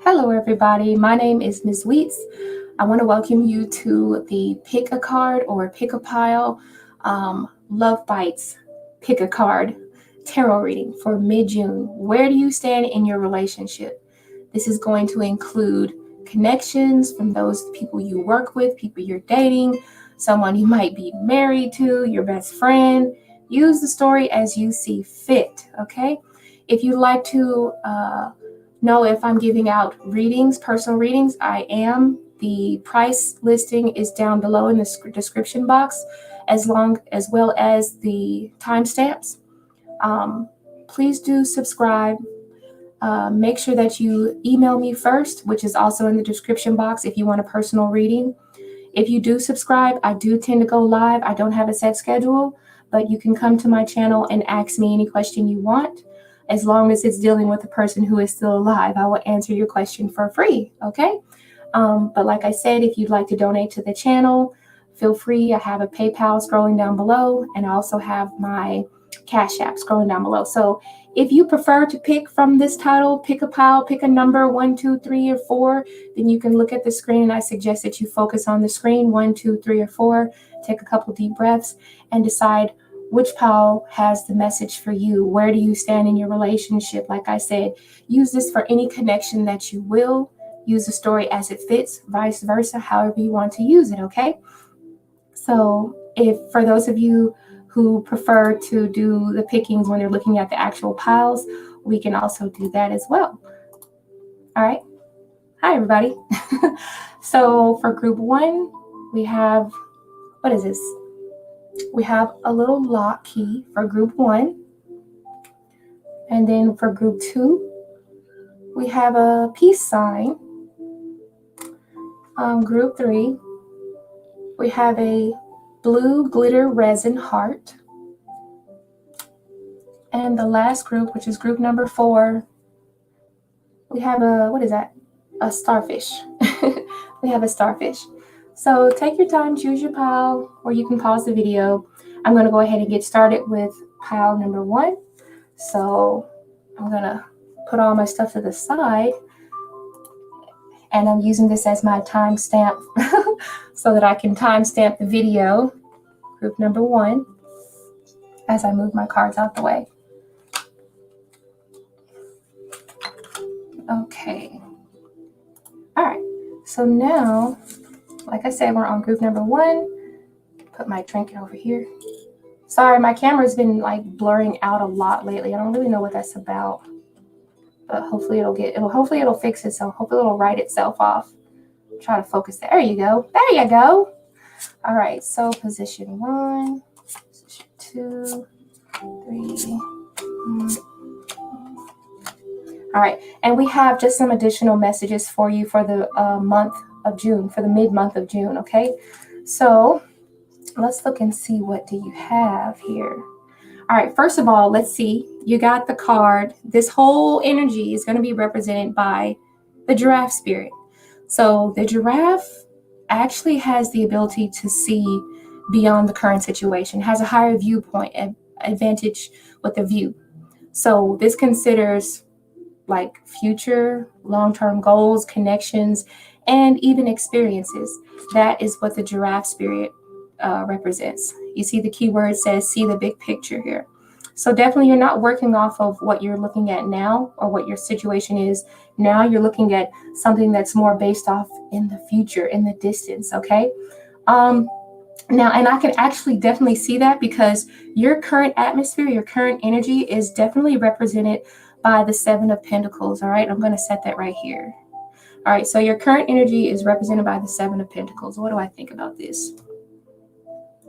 Hello, everybody. My name is Mizzweets. I want to welcome you to the Pick a Card or Pick a Pile Love Bytes Pick-A-Card Tarot Reading for mid-June. Where do you stand in your relationship? This is going to include connections from those people you work with, people you're dating, someone you might be married to, your best friend. Use the story as you see fit, okay? If you'd like to know if I'm giving out readings, personal readings, I am. The price listing is down below in the description box, as well as the timestamps. Please do subscribe. Make sure that you email me first, which is also in the description box if you want a personal reading. If you do subscribe, I do tend to go live. I don't have a set schedule, but you can come to my channel and ask me any question you want. As long as it's dealing with a person who is still alive, I will answer your question for free, okay? But like I said, if you'd like to donate to the channel, feel free. I have a PayPal scrolling down below, and I also have my Cash App scrolling down below. So if you prefer to pick from this title, pick a pile, pick a number, 1, 2, 3, or 4, then you can look at the screen, and I suggest that you focus on the screen, 1, 2, 3, or 4, take a couple deep breaths, and decide which pile has the message for you. Where do you stand in your relationship? Like I said, use this for any connection that you will. Use the story as it fits, vice versa, however you want to use it, okay? So if for those of you who prefer to do the pickings when they're looking at the actual piles, we can also do that as well. All right. Hi, everybody. So for group 1, we have, what is this? We have a little lock key for group 1. And then for group 2, we have a peace sign. Group 3, we have a blue glitter resin heart. And the last group, which is group number 4, we have a, what is that? A starfish. We have a starfish. So take your time, choose your pile, or you can pause the video. I'm going to go ahead and get started with pile number 1. So I'm going to put all my stuff to the side, and I'm using this as my timestamp so that I can timestamp the video, group number 1, as I move my cards out the way. Okay. All right. So now, like I said, we're on group number 1. Put my trinket over here. Sorry, my camera's been like blurring out a lot lately. I don't really know what that's about, but hopefully it'll fix itself. Hopefully it'll write itself off. Try to focus there. There you go. There you go. All right. So position 1, position 2, 3. All right, and we have just some additional messages for you for the month of June, for the mid-month of June, okay? So let's look and see, what do you have here? All right, first of all, let's see. You got the card. This whole energy is going to be represented by the giraffe spirit. So the giraffe actually has the ability to see beyond the current situation, has a higher viewpoint, advantage with the view. So this considers like future, long-term goals, connections, and even experiences. That is what the giraffe spirit represents. You see the keyword says, see the big picture here. So definitely you're not working off of what you're looking at now or what your situation is now. You're looking at something that's more based off in the future, in the distance, okay? Now, and I can actually definitely see that because your current atmosphere, your current energy is definitely represented by the 7 of Pentacles, all right? I'm going to set that right here. All right, so your current energy is represented by the 7 of Pentacles. What do I think about this?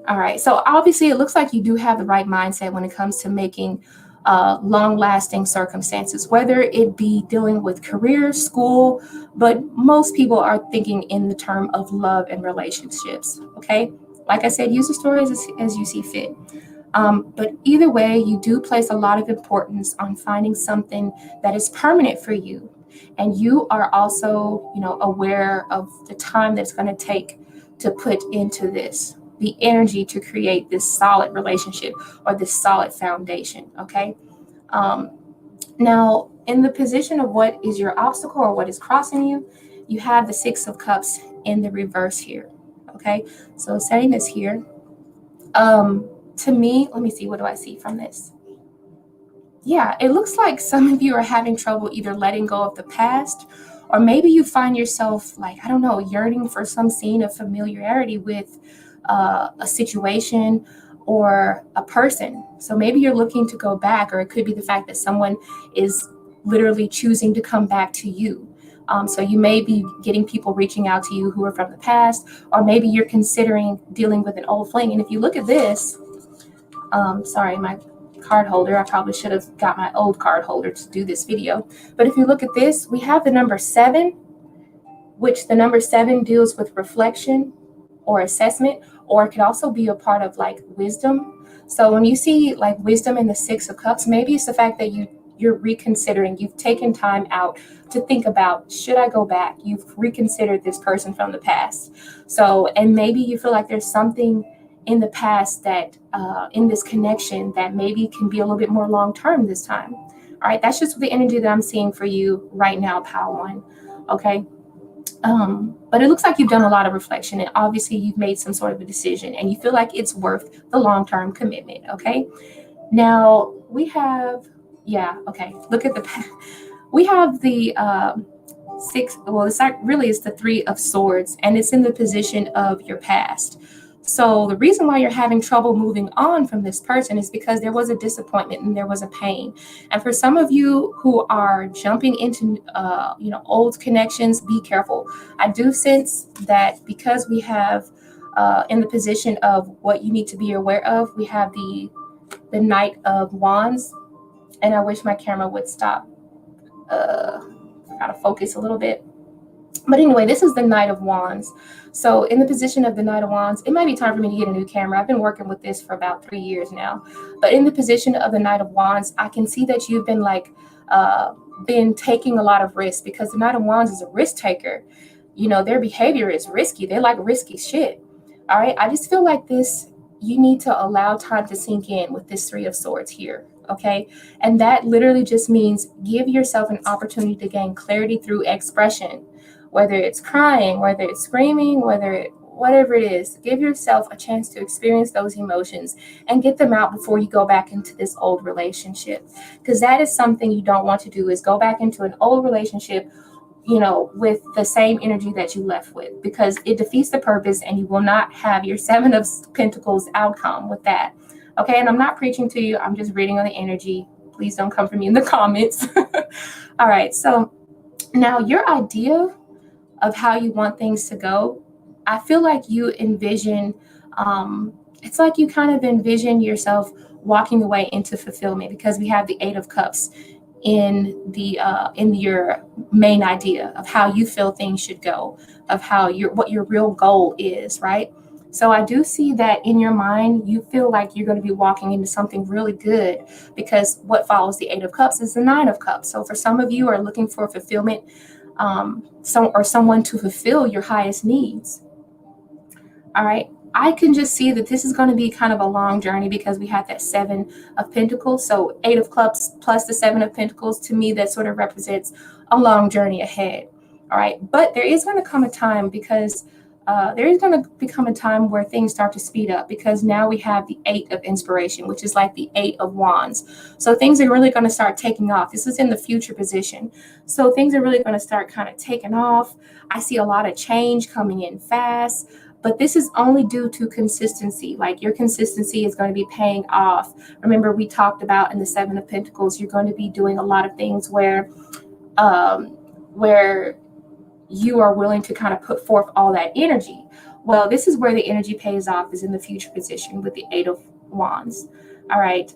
All right, so obviously it looks like you do have the right mindset when it comes to making long-lasting circumstances, whether it be dealing with career, school, but most people are thinking in the term of love and relationships, okay? Like I said, use the story as you see fit. But either way, you do place a lot of importance on finding something that is permanent for you. And you are also, aware of the time that's going to take to put into this, the energy to create this solid relationship or this solid foundation, okay? Now, in the position of what is your obstacle or what is crossing you, you have the Six of Cups in the reverse here. Okay, so setting this here. To me, let me see, what do I see from this? Yeah, it looks like some of you are having trouble either letting go of the past, or maybe you find yourself, like, I don't know, yearning for some scene of familiarity with a situation or a person. So maybe you're looking to go back, or it could be the fact that someone is literally choosing to come back to you. So you may be getting people reaching out to you who are from the past, or maybe you're considering dealing with an old fling. And if you look at this, sorry, my card holder, I probably should have got my old card holder to do this video. But if you look at this, we have the number 7, which the number 7 deals with reflection or assessment, or it could also be a part of like wisdom. So when you see like wisdom in the Six of Cups, maybe it's the fact that you're reconsidering, you've taken time out to think about, should I go back? You've reconsidered this person from the past. So, and maybe you feel like there's something in the past that in this connection that maybe can be a little bit more long-term this time. All right, that's just the energy that I'm seeing for you right now, Pile 1. Okay. But it looks like you've done a lot of reflection, and obviously you've made some sort of a decision and you feel like it's worth the long-term commitment. Okay. Now we have, yeah, okay. Look at we have the 6, well, it's not really, it's the 3 of Swords, and it's in the position of your past. So the reason why you're having trouble moving on from this person is because there was a disappointment and there was a pain. And for some of you who are jumping into, old connections, be careful. I do sense that because we have in the position of what you need to be aware of, we have the Knight of Wands. And I wish my camera would stop. Gotta focus a little bit. But anyway, this is the Knight of Wands. So in the position of the Knight of Wands, it might be time for me to get a new camera. I've been working with this for about 3 years now. But in the position of the Knight of Wands, I can see that you've been been taking a lot of risks, because the Knight of Wands is a risk taker. You know, their behavior is risky. They like risky shit. All right. I just feel like you need to allow time to sink in with this 3 of Swords here. Okay. And that literally just means give yourself an opportunity to gain clarity through expression. Whether it's crying, whether it's screaming, whatever it is, give yourself a chance to experience those emotions and get them out before you go back into this old relationship. Because that is something you don't want to do, is go back into an old relationship, with the same energy that you left with, because it defeats the purpose and you will not have your 7 of Pentacles outcome with that. Okay. And I'm not preaching to you. I'm just reading on the energy. Please don't come for me in the comments. All right. So now your idea of how you want things to go, I feel like you envision, it's like you kind of envision yourself walking away into fulfillment, because we have the 8 of Cups in your main idea of how you feel things should go, of what your real goal is, right? So I do see that in your mind, you feel like you're going to be walking into something really good, because what follows the 8 of Cups is the 9 of Cups. So for some of you are looking for fulfillment, someone to fulfill your highest needs. All right. I can just see that this is going to be kind of a long journey, because we had that 7 of Pentacles. So 8 of Cups plus the 7 of Pentacles, to me, that sort of represents a long journey ahead. All right. But there is going to come a time, because there is going to become a time where things start to speed up, because now we have the 8 of Inspiration, which is like the 8 of Wands. So things are really going to start taking off. This is in the future position. So things are really going to start kind of taking off. I see a lot of change coming in fast, but this is only due to consistency. Like, your consistency is going to be paying off. Remember, we talked about in the 7 of Pentacles, you're going to be doing a lot of things where you are willing to kind of put forth all that energy. Well, this is where the energy pays off, is in the future position with the 8 of Wands. All right.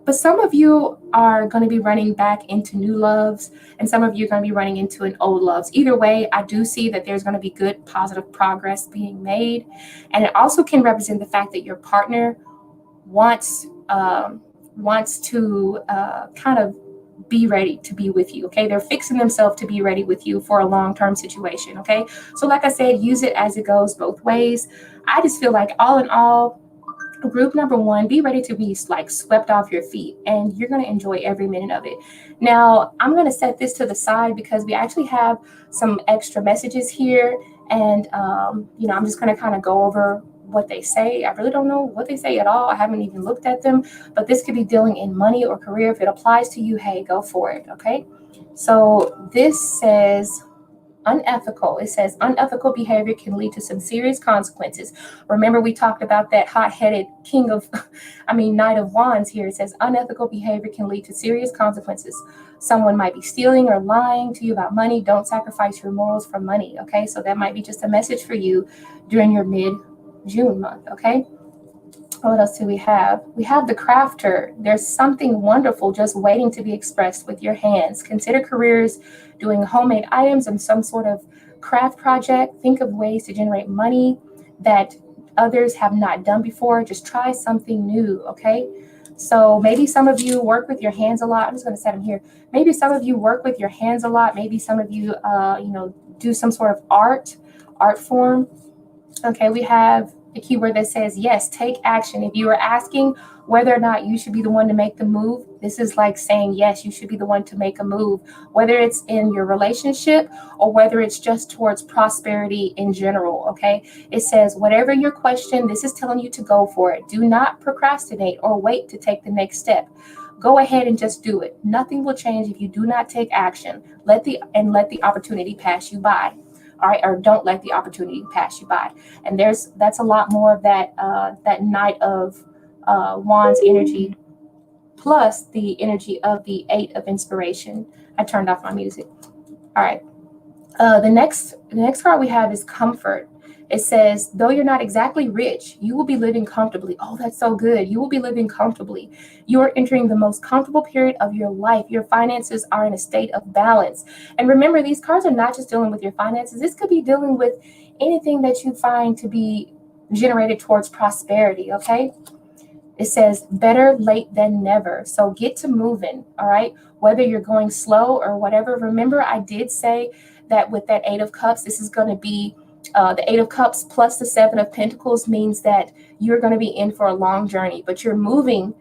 But some of you are going to be running back into new loves, and some of you are going to be running into an old loves. Either way, I do see that there's going to be good, positive progress being made. And it also can represent the fact that your partner wants to kind of be ready to be with you. Okay. They're fixing themselves to be ready with you for a long-term situation. Okay. So like I said, use it as it goes both ways. I just feel like all in all, Group number one, be ready to be like swept off your feet, and you're going to enjoy every minute of it. Now, I'm going to set this to the side because we actually have some extra messages here, and I'm just going to kind of go over what they say. I really don't know what they say at all. I haven't even looked at them, but this could be dealing in money or career. If it applies to you, hey, go for it. Okay. So this says unethical. It says unethical behavior can lead to some serious consequences. Remember, we talked about that hot-headed Knight of Wands here. It says unethical behavior can lead to serious consequences. Someone might be stealing or lying to you about money. Don't sacrifice your morals for money. Okay, so that might be just a message for you during your mid-June month. Okay. What else do we have? We have the crafter. There's something wonderful just waiting to be expressed with your hands. Consider careers doing homemade items and some sort of craft project. Think of ways to generate money that others have not done before. Just try something new, okay? So maybe some of you work with your hands a lot. I'm just going to set them here. Maybe some of you work with your hands a lot. Maybe some of you, do some sort of art form. Okay, we have the keyword that says, yes, take action. If you are asking whether or not you should be the one to make the move, this is like saying, yes, you should be the one to make a move, whether it's in your relationship or whether it's just towards prosperity in general. Okay, it says, whatever your question, this is telling you to go for it. Do not procrastinate or wait to take the next step. Go ahead and just do it. Nothing will change if you do not take action. Let the opportunity pass you by. All right, or don't let the opportunity pass you by. And that's a lot more of that Knight of Wands energy, plus the energy of the Eight of Inspiration. I turned off my music. All right. The next card we have is comfort. It says, though you're not exactly rich, you will be living comfortably. Oh, that's so good. You will be living comfortably. You are entering the most comfortable period of your life. Your finances are in a state of balance. And remember, these cards are not just dealing with your finances. This could be dealing with anything that you find to be generated towards prosperity, okay? It says better late than never. So get to moving, all right? Whether you're going slow or whatever. Remember, I did say that with that Eight of Cups, this is going to be the Eight of Cups plus the Seven of Pentacles means that you're going to be in for a long journey, but you're moving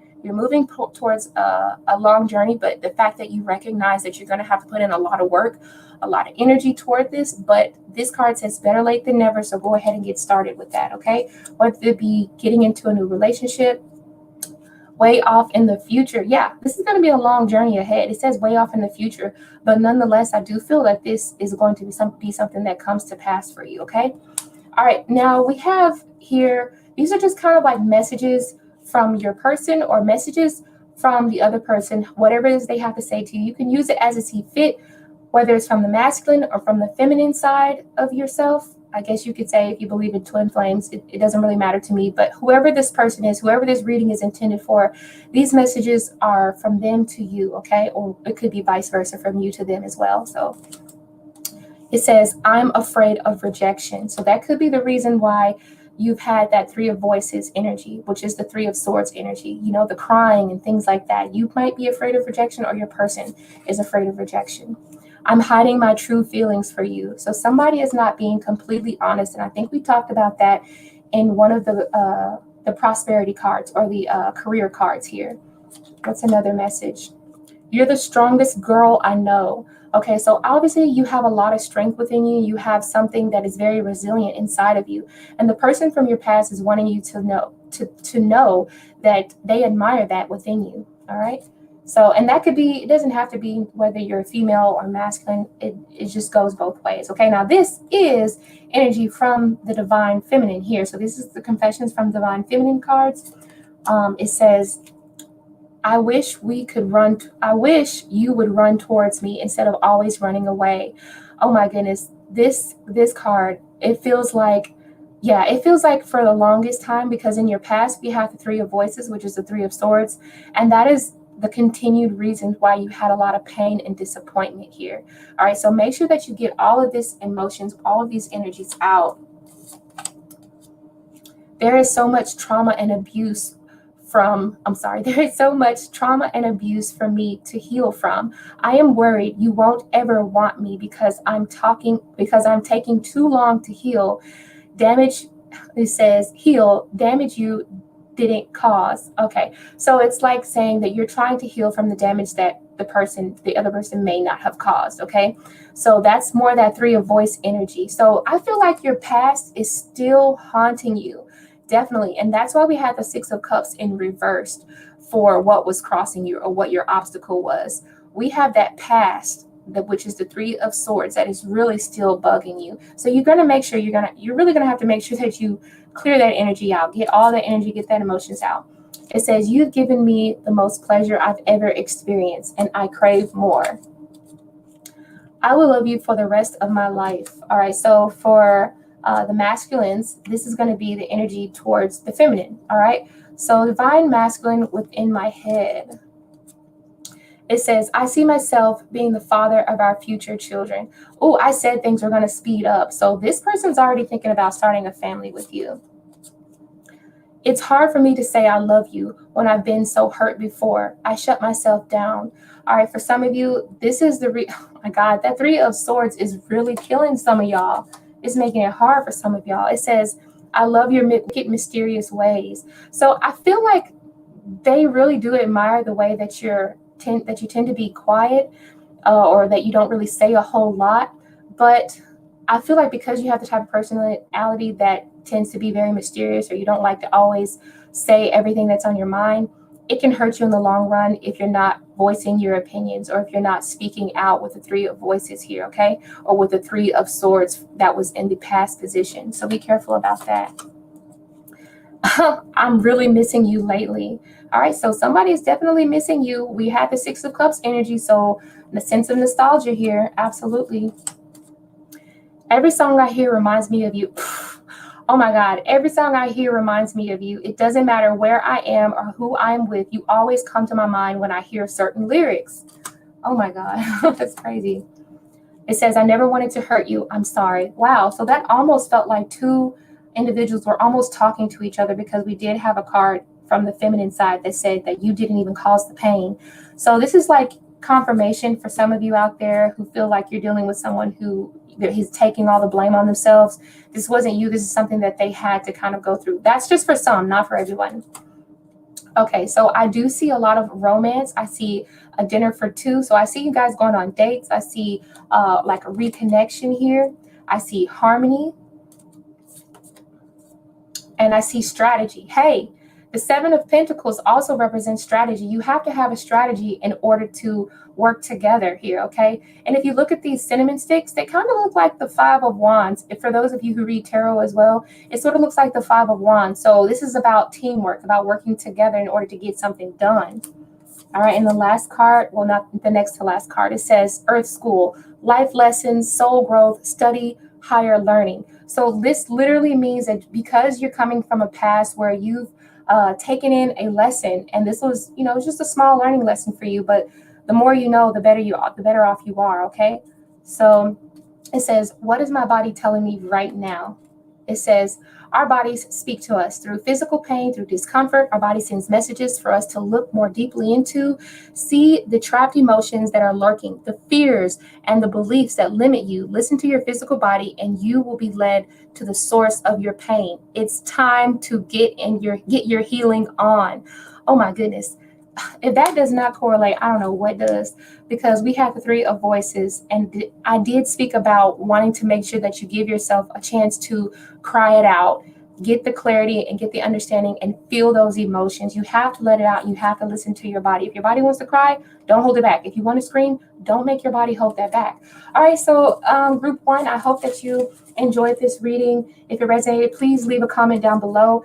towards a long journey. But the fact that you recognize that you're going to have to put in a lot of work, a lot of energy toward this, but this card says better late than never. So go ahead and get started with that. Okay. Whether it be getting into a new relationship, way off in the future. Yeah, this is going to be a long journey ahead. It says way off in the future, but nonetheless, I do feel that this is going to be something that comes to pass for you, okay? All right, now we have here, these are just kind of like messages from your person or messages from the other person, whatever it is they have to say to you. You can use it as you see fit, whether it's from the masculine or from the feminine side of yourself. I guess you could say, if you believe in twin flames, it doesn't really matter to me. But whoever this person is, whoever this reading is intended for, these messages are from them to you, okay? Or it could be vice versa, from you to them as well. So it says, I'm afraid of rejection. So that could be the reason why you've had that Three of Voices energy, which is the Three of Swords energy, the crying and things like that. You might be afraid of rejection, or your person is afraid of rejection. I'm hiding my true feelings for you. So somebody is not being completely honest. And I think we talked about that in one of the prosperity cards or the career cards here. What's another message? You're the strongest girl I know. Okay, so obviously you have a lot of strength within you. You have something that is very resilient inside of you. And the person from your past is wanting you to know that they admire that within you. All right. So, and that could be, it doesn't have to be whether you're female or masculine. It just goes both ways. Okay. Now this is energy from the Divine Feminine here. So this is the Confessions from Divine Feminine cards. It says, I wish you would run towards me instead of always running away. Oh my goodness. This card, it feels like for the longest time, because in your past we have the Three of Voices, which is the Three of Swords. And that is the continued reasons why you had a lot of pain and disappointment here. All right, so make sure that you get all of these emotions, all of these energies out. There is so much trauma and abuse there is so much trauma and abuse for me to heal from. I am worried you won't ever want me because I'm taking too long to heal. Damage you didn't cause. Okay, so it's like saying that you're trying to heal from the damage that the other person may not have caused. Okay, so that's more that three of voice energy. So I feel like your past is still haunting you, definitely, and that's why we had the Six of Cups in reversed for what was crossing you or what your obstacle was. We have that past, which is the Three of Swords, that is really still bugging you. So you're gonna make sure you're really gonna have to make sure that you clear that energy out, get all that energy, get that emotions out. It says, you've given me the most pleasure I've ever experienced, and I crave more. I will love you for the rest of my life. All right, so for the masculines, this is going to be the energy towards the feminine. All right, so divine masculine within my head. It says, I see myself being the father of our future children. Oh, I said things are going to speed up. So this person's already thinking about starting a family with you. It's hard for me to say I love you when I've been so hurt before. I shut myself down. All right, for some of you, this is oh my God, that Three of Swords is really killing some of y'all. It's making it hard for some of y'all. It says, I love your wicked, mysterious ways. So I feel like they really do admire the way that you tend to be quiet, or that you don't really say a whole lot. But I feel like because you have the type of personality that tends to be very mysterious, or you don't like to always say everything that's on your mind, it can hurt you in the long run if you're not voicing your opinions, or if you're not speaking out with the Three of Voices here, okay? Or with the Three of Swords that was in the past position. So be careful about that. I'm really missing you lately. All right, so somebody is definitely missing you. We have the Six of Cups energy, so the sense of nostalgia here, absolutely. Every song I hear reminds me of you. Oh my God, every song I hear reminds me of you. It doesn't matter where I am or who I'm with. You always come to my mind when I hear certain lyrics. Oh my God, that's crazy. It says, I never wanted to hurt you. I'm sorry. Wow, so that almost felt like two individuals were almost talking to each other, because we did have a card from the feminine side that said that you didn't even cause the pain. So this is like confirmation for some of you out there who feel like you're dealing with someone who he's taking all the blame on themselves. This wasn't you. This is something that they had to kind of go through. That's just for some, not for everyone. Okay, so I do see a lot of romance. I see a dinner for two. So I see you guys going on dates. I see like a reconnection here. I see harmony. And I see strategy. Hey, the Seven of Pentacles also represents strategy. You have to have a strategy in order to work together here, okay? And if you look at these cinnamon sticks, they kind of look like the Five of Wands. If for those of you who read tarot as well, it sort of looks like the Five of Wands. So this is about teamwork, about working together in order to get something done. All right, and the last card, well, not the next to last card, it says Earth School, life lessons, soul growth, study, higher learning. So this literally means that because you're coming from a past where you've taken in a lesson, and this was, it's just a small learning lesson for you, but the more you know, the better off you are, okay? So it says, what is my body telling me right now? It says, our bodies speak to us through physical pain, through discomfort. Our body sends messages for us to look more deeply into, see the trapped emotions that are lurking, the fears and the beliefs that limit you. Listen to your physical body, and you will be led to the source of your pain. It's time to get your healing on. Oh my goodness. If that does not correlate, I don't know what does, because we have the Three of Voices, and I did speak about wanting to make sure that you give yourself a chance to cry it out, get the clarity and get the understanding and feel those emotions. You have to let it out. You have to listen to your body. If your body wants to cry, don't hold it back. If you want to scream, don't make your body hold that back. All right, so group one, I hope that you enjoyed this reading. If it resonated, please leave a comment down below.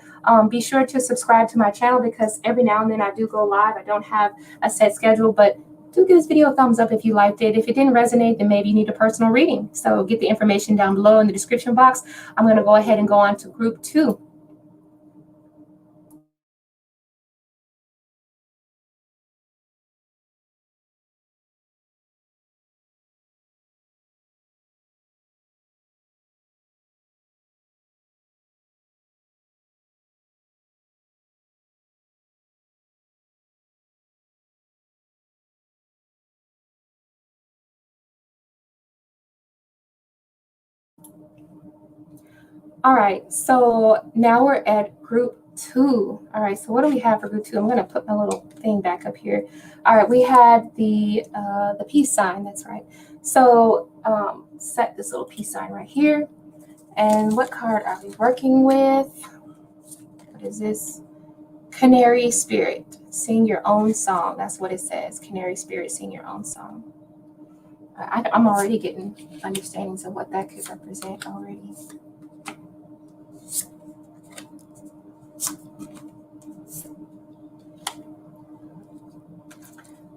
Be sure to subscribe to my channel, because every now and then I do go live. I don't have a set schedule, but do give this video a thumbs up if you liked it. If it didn't resonate, then maybe you need a personal reading. So get the information down below in the description box. I'm going to go ahead and go on to group two. All right, so now we're at group 2. All right, so what do we have for group 2? I'm going to put my little thing back up here. All right, we had the peace sign. That's right. So set this little peace sign right here. And what card are we working with? What is this? Canary Spirit. Sing your own song. That's what it says. Canary Spirit, sing your own song. I'm already getting understandings of what that could represent already.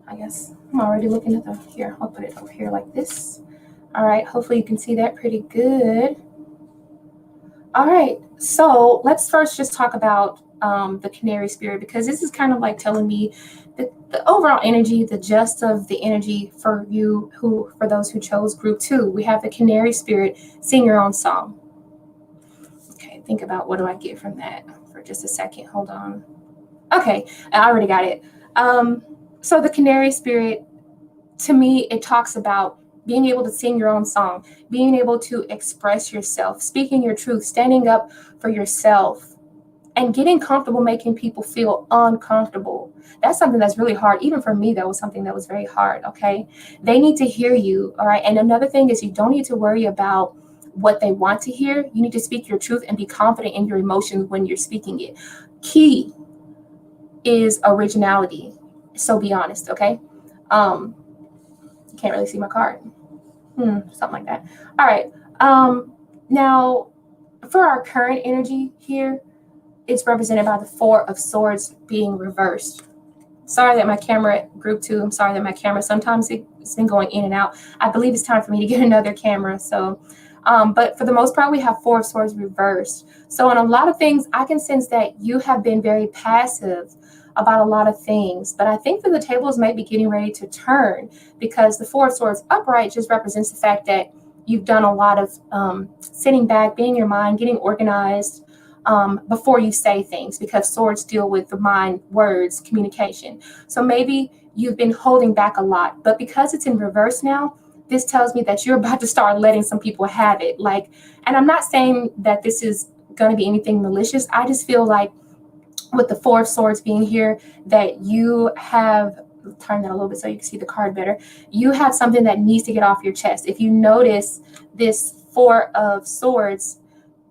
I guess I'm already looking at the, here, I'll put it over here like this. All right, hopefully you can see that pretty good. All right, so let's first just talk about the Canary Spirit, because this is kind of like telling me the overall energy, the gist of the energy for you, for those who chose group 2. We have the Canary Spirit, sing your own song. Okay, think about what do I get from that for just a second. Hold on. Okay, I already got it. So the Canary Spirit, to me, it talks about being able to sing your own song, being able to express yourself, speaking your truth, standing up for yourself, and getting comfortable making people feel uncomfortable. That's something that's really hard. Even for me, that was something that was very hard, okay? They need to hear you, all right? And another thing is you don't need to worry about what they want to hear. You need to speak your truth and be confident in your emotions when you're speaking it. Key is originality. So be honest, okay? Can't really see my card. Something like that. All right. Now, for our current energy here, it's represented by the 4 of Swords being reversed. Sorry that my camera, group 2, I'm sorry that my camera, sometimes it's been going in and out. I believe it's time for me to get another camera. So, but for the most part, we have 4 of Swords reversed. So in a lot of things, I can sense that you have been very passive about a lot of things, but I think that the tables might be getting ready to turn, because the 4 of Swords upright just represents the fact that you've done a lot of sitting back, being in your mind, getting organized before you say things, because swords deal with the mind, words, communication. So maybe you've been holding back a lot, but because it's in reverse now, this tells me that you're about to start letting some people have it. Like, and I'm not saying that this is going to be anything malicious. I just feel like with the 4 of Swords being here, that you have, turn that a little bit so you can see the card better. You have something that needs to get off your chest. If you notice this 4 of Swords,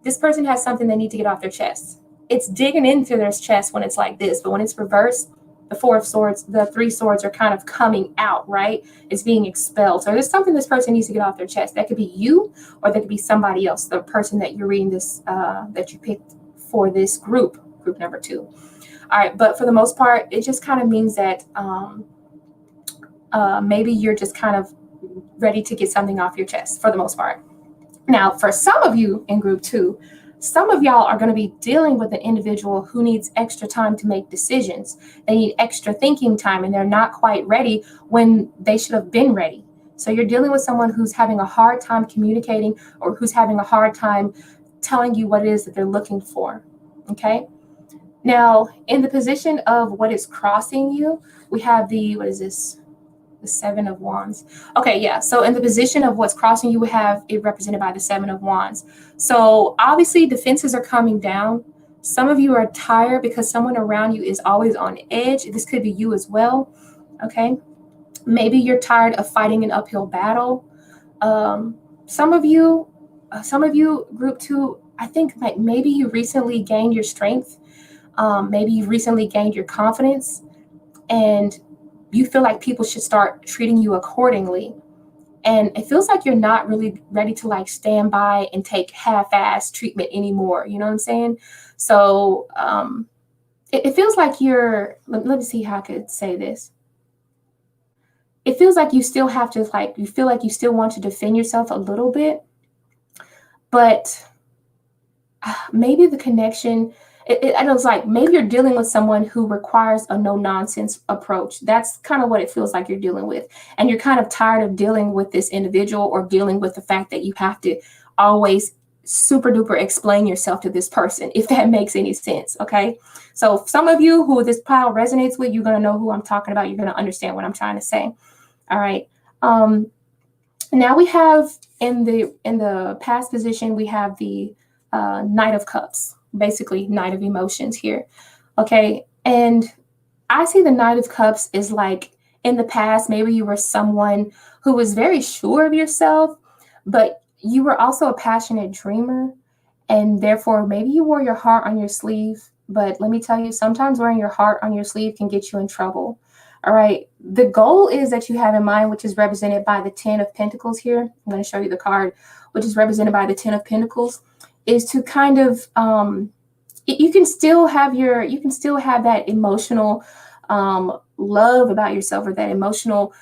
this person has something they need to get off their chest. It's digging into their chest when it's like this, but when it's reversed, the 4 of Swords, the 3 swords are kind of coming out, right? It's being expelled. So there's something this person needs to get off their chest. That could be you, or that could be somebody else, the person that you're reading this, that you picked for this group number 2. All right, but for the most part, it just kind of means that maybe you're just kind of ready to get something off your chest for the most part. Now, for some of you in group 2, some of y'all are going to be dealing with an individual who needs extra time to make decisions. They need extra thinking time, and they're not quite ready when they should have been ready. So you're dealing with someone who's having a hard time communicating, or who's having a hard time telling you what it is that they're looking for, okay? Now, in the position of what is crossing you, we have the, what is this? The 7 of Wands. Okay, yeah. So in the position of what's crossing you, we have it represented by the 7 of Wands. So obviously defenses are coming down. Some of you are tired because someone around you is always on edge. This could be you as well, okay? Maybe you're tired of fighting an uphill battle. Some of you, group 2, I think like maybe you recently gained your strength. Maybe you've recently gained your confidence, and you feel like people should start treating you accordingly. And it feels like you're not really ready to like stand by and take half-ass treatment anymore. You know what I'm saying? So it feels like you're, let me see how I could say this. It feels like you still have to like, you feel like you still want to defend yourself a little bit, but maybe the connection, it was like maybe you're dealing with someone who requires a no-nonsense approach. That's kind of what it feels like you're dealing with. And you're kind of tired of dealing with this individual, or dealing with the fact that you have to always super duper explain yourself to this person, if that makes any sense, okay? So some of you who this pile resonates with, you're going to know who I'm talking about. You're going to understand what I'm trying to say. All right. Now we have in the past position, we have the Knight of Cups. basically Knight of Emotions here. Okay. And I see the Knight of Cups is like in the past, maybe you were someone who was very sure of yourself, but you were also a passionate dreamer. And therefore, maybe you wore your heart on your sleeve. But let me tell you, sometimes wearing your heart on your sleeve can get you in trouble. All right. The goal is that you have in mind, which is represented by the 10 of Pentacles here. I'm going to show you the card, which is represented by the 10 of Pentacles, is to kind of, you can still have that emotional love about yourself, or that emotional,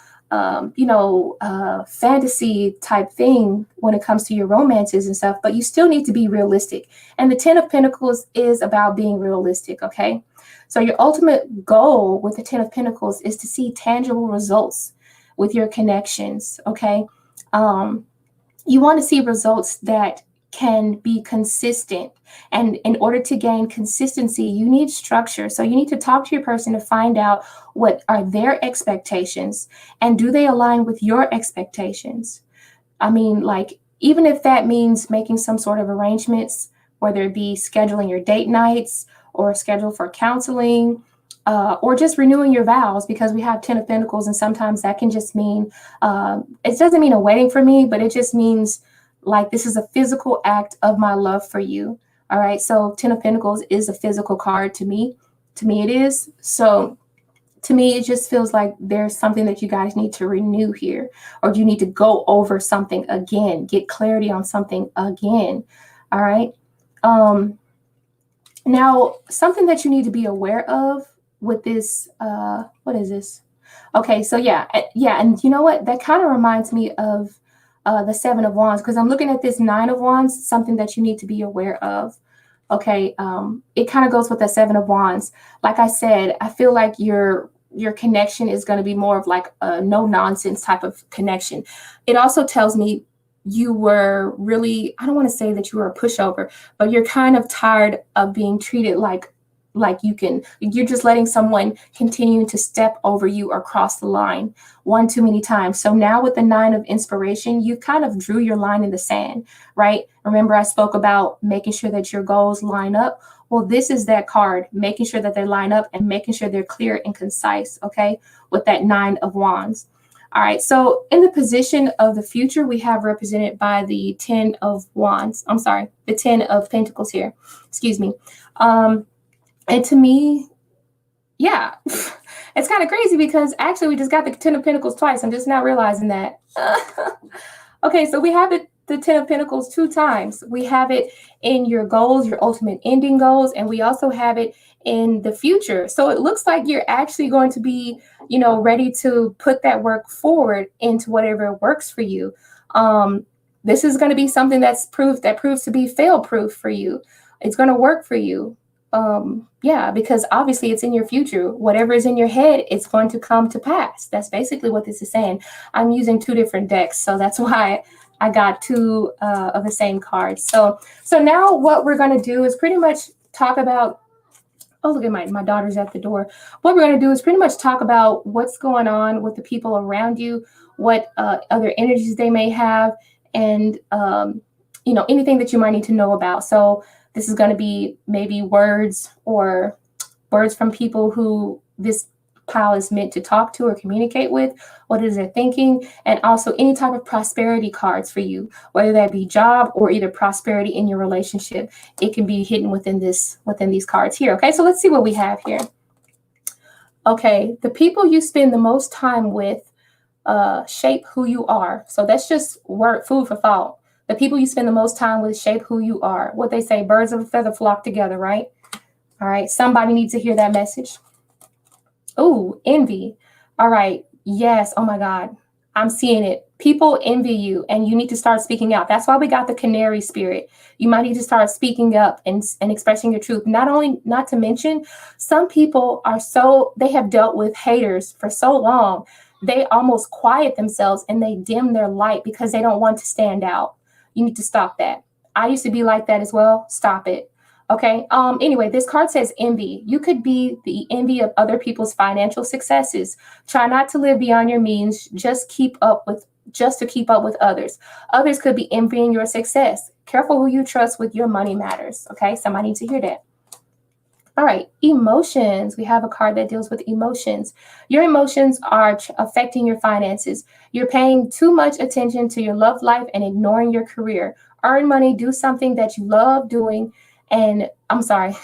fantasy type thing when it comes to your romances and stuff, but you still need to be realistic. And the 10 of Pentacles is about being realistic, okay? So your ultimate goal with the 10 of Pentacles is to see tangible results with your connections, okay? You want to see results that can be consistent. And in order to gain consistency, you need structure. So you need to talk to your person to find out what are their expectations, and do they align with your expectations? I mean, like, even if that means making some sort of arrangements, whether it be scheduling your date nights or schedule for counseling, or just renewing your vows, because we have 10 of Pentacles, and sometimes that can just mean, it doesn't mean a wedding for me, but it just means like, this is a physical act of my love for you. All right. So 10 of Pentacles is a physical card to me. To me, it is. So to me, it just feels like there's something that you guys need to renew here, or you need to go over something again, get clarity on something again. All right. Now, something that you need to be aware of with this, what is this? Okay. So yeah. And you know what? That kind of reminds me of the 7 of Wands, because I'm looking at this 9 of Wands, something that you need to be aware of. Okay, it kind of goes with the 7 of Wands. Like I said, I feel like your connection is going to be more of like a no nonsense type of connection. It also tells me you were really, I don't want to say that you were a pushover, but you're kind of tired of being treated like you're just letting someone continue to step over you or cross the line one too many times. So now with the 9 of Inspiration, you kind of drew your line in the sand, right? Remember, I spoke about making sure that your goals line up. Well, this is that card, making sure that they line up and making sure they're clear and concise, okay, with that 9 of Wands. All right, so in the position of the future, we have represented by the 10 of Wands. I'm sorry, the 10 of Pentacles here. Excuse me. And to me, yeah, it's kind of crazy, because actually we just got the 10 of Pentacles twice. I'm just now realizing that. Okay, so we have it, the 10 of Pentacles 2 times. We have it in your goals, your ultimate ending goals, and we also have it in the future. So it looks like you're actually going to be, ready to put that work forward into whatever works for you. This is going to be something that proves to be fail-proof for you. It's going to work for you. Because obviously it's in your future. Whatever is in your head, it's going to come to pass. That's basically what this is saying. I'm using 2 different decks, so that's why I got 2 of the same cards. So now what we're going to do is pretty much talk about, oh, look at my daughter's at the door. What we're going to do is pretty much talk about what's going on with the people around you, what other energies they may have, and anything that you might need to know about. So this is going to be maybe words from people who this pile is meant to talk to or communicate with. What is their thinking? And also any type of prosperity cards for you, whether that be job or either prosperity in your relationship. It can be hidden within these cards here. Okay, so let's see what we have here. Okay, the people you spend the most time with shape who you are. So that's just food for thought. The people you spend the most time with shape who you are. What they say, birds of a feather flock together, right? All right. Somebody needs to hear that message. Oh, envy. All right. Yes. Oh my God. I'm seeing it. People envy you, and you need to start speaking out. That's why we got the canary spirit. You might need to start speaking up and expressing your truth. Not to mention, some people they have dealt with haters for so long, they almost quiet themselves and they dim their light because they don't want to stand out. You need to stop that. I used to be like that as well. Stop it. Okay. Anyway, this card says envy. You could be the envy of other people's financial successes. Try not to live beyond your means. Just to keep up with others. Others could be envying your success. Careful who you trust with your money matters. Okay, somebody needs to hear that. All right, emotions. We have a card that deals with emotions. Your emotions are affecting your finances. You're paying too much attention to your love life and ignoring your career. Earn money, do something that you love doing. And I'm sorry,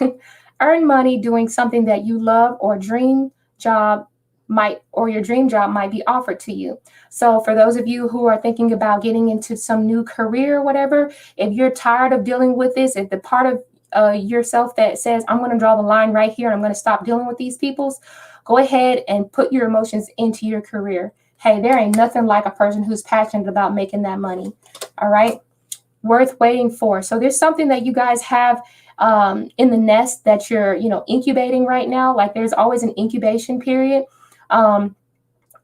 earn money doing something that you love, or dream job your dream job might be offered to you. So for those of you who are thinking about getting into some new career or whatever, if you're tired of dealing with this, if the part of yourself that says, I'm going to draw the line right here, I'm going to stop dealing with these peoples, go ahead and put your emotions into your career. Hey, there ain't nothing like a person who's passionate about making that money. All right. Worth waiting for. So there's something that you guys have in the nest that you're, incubating right now. Like there's always an incubation period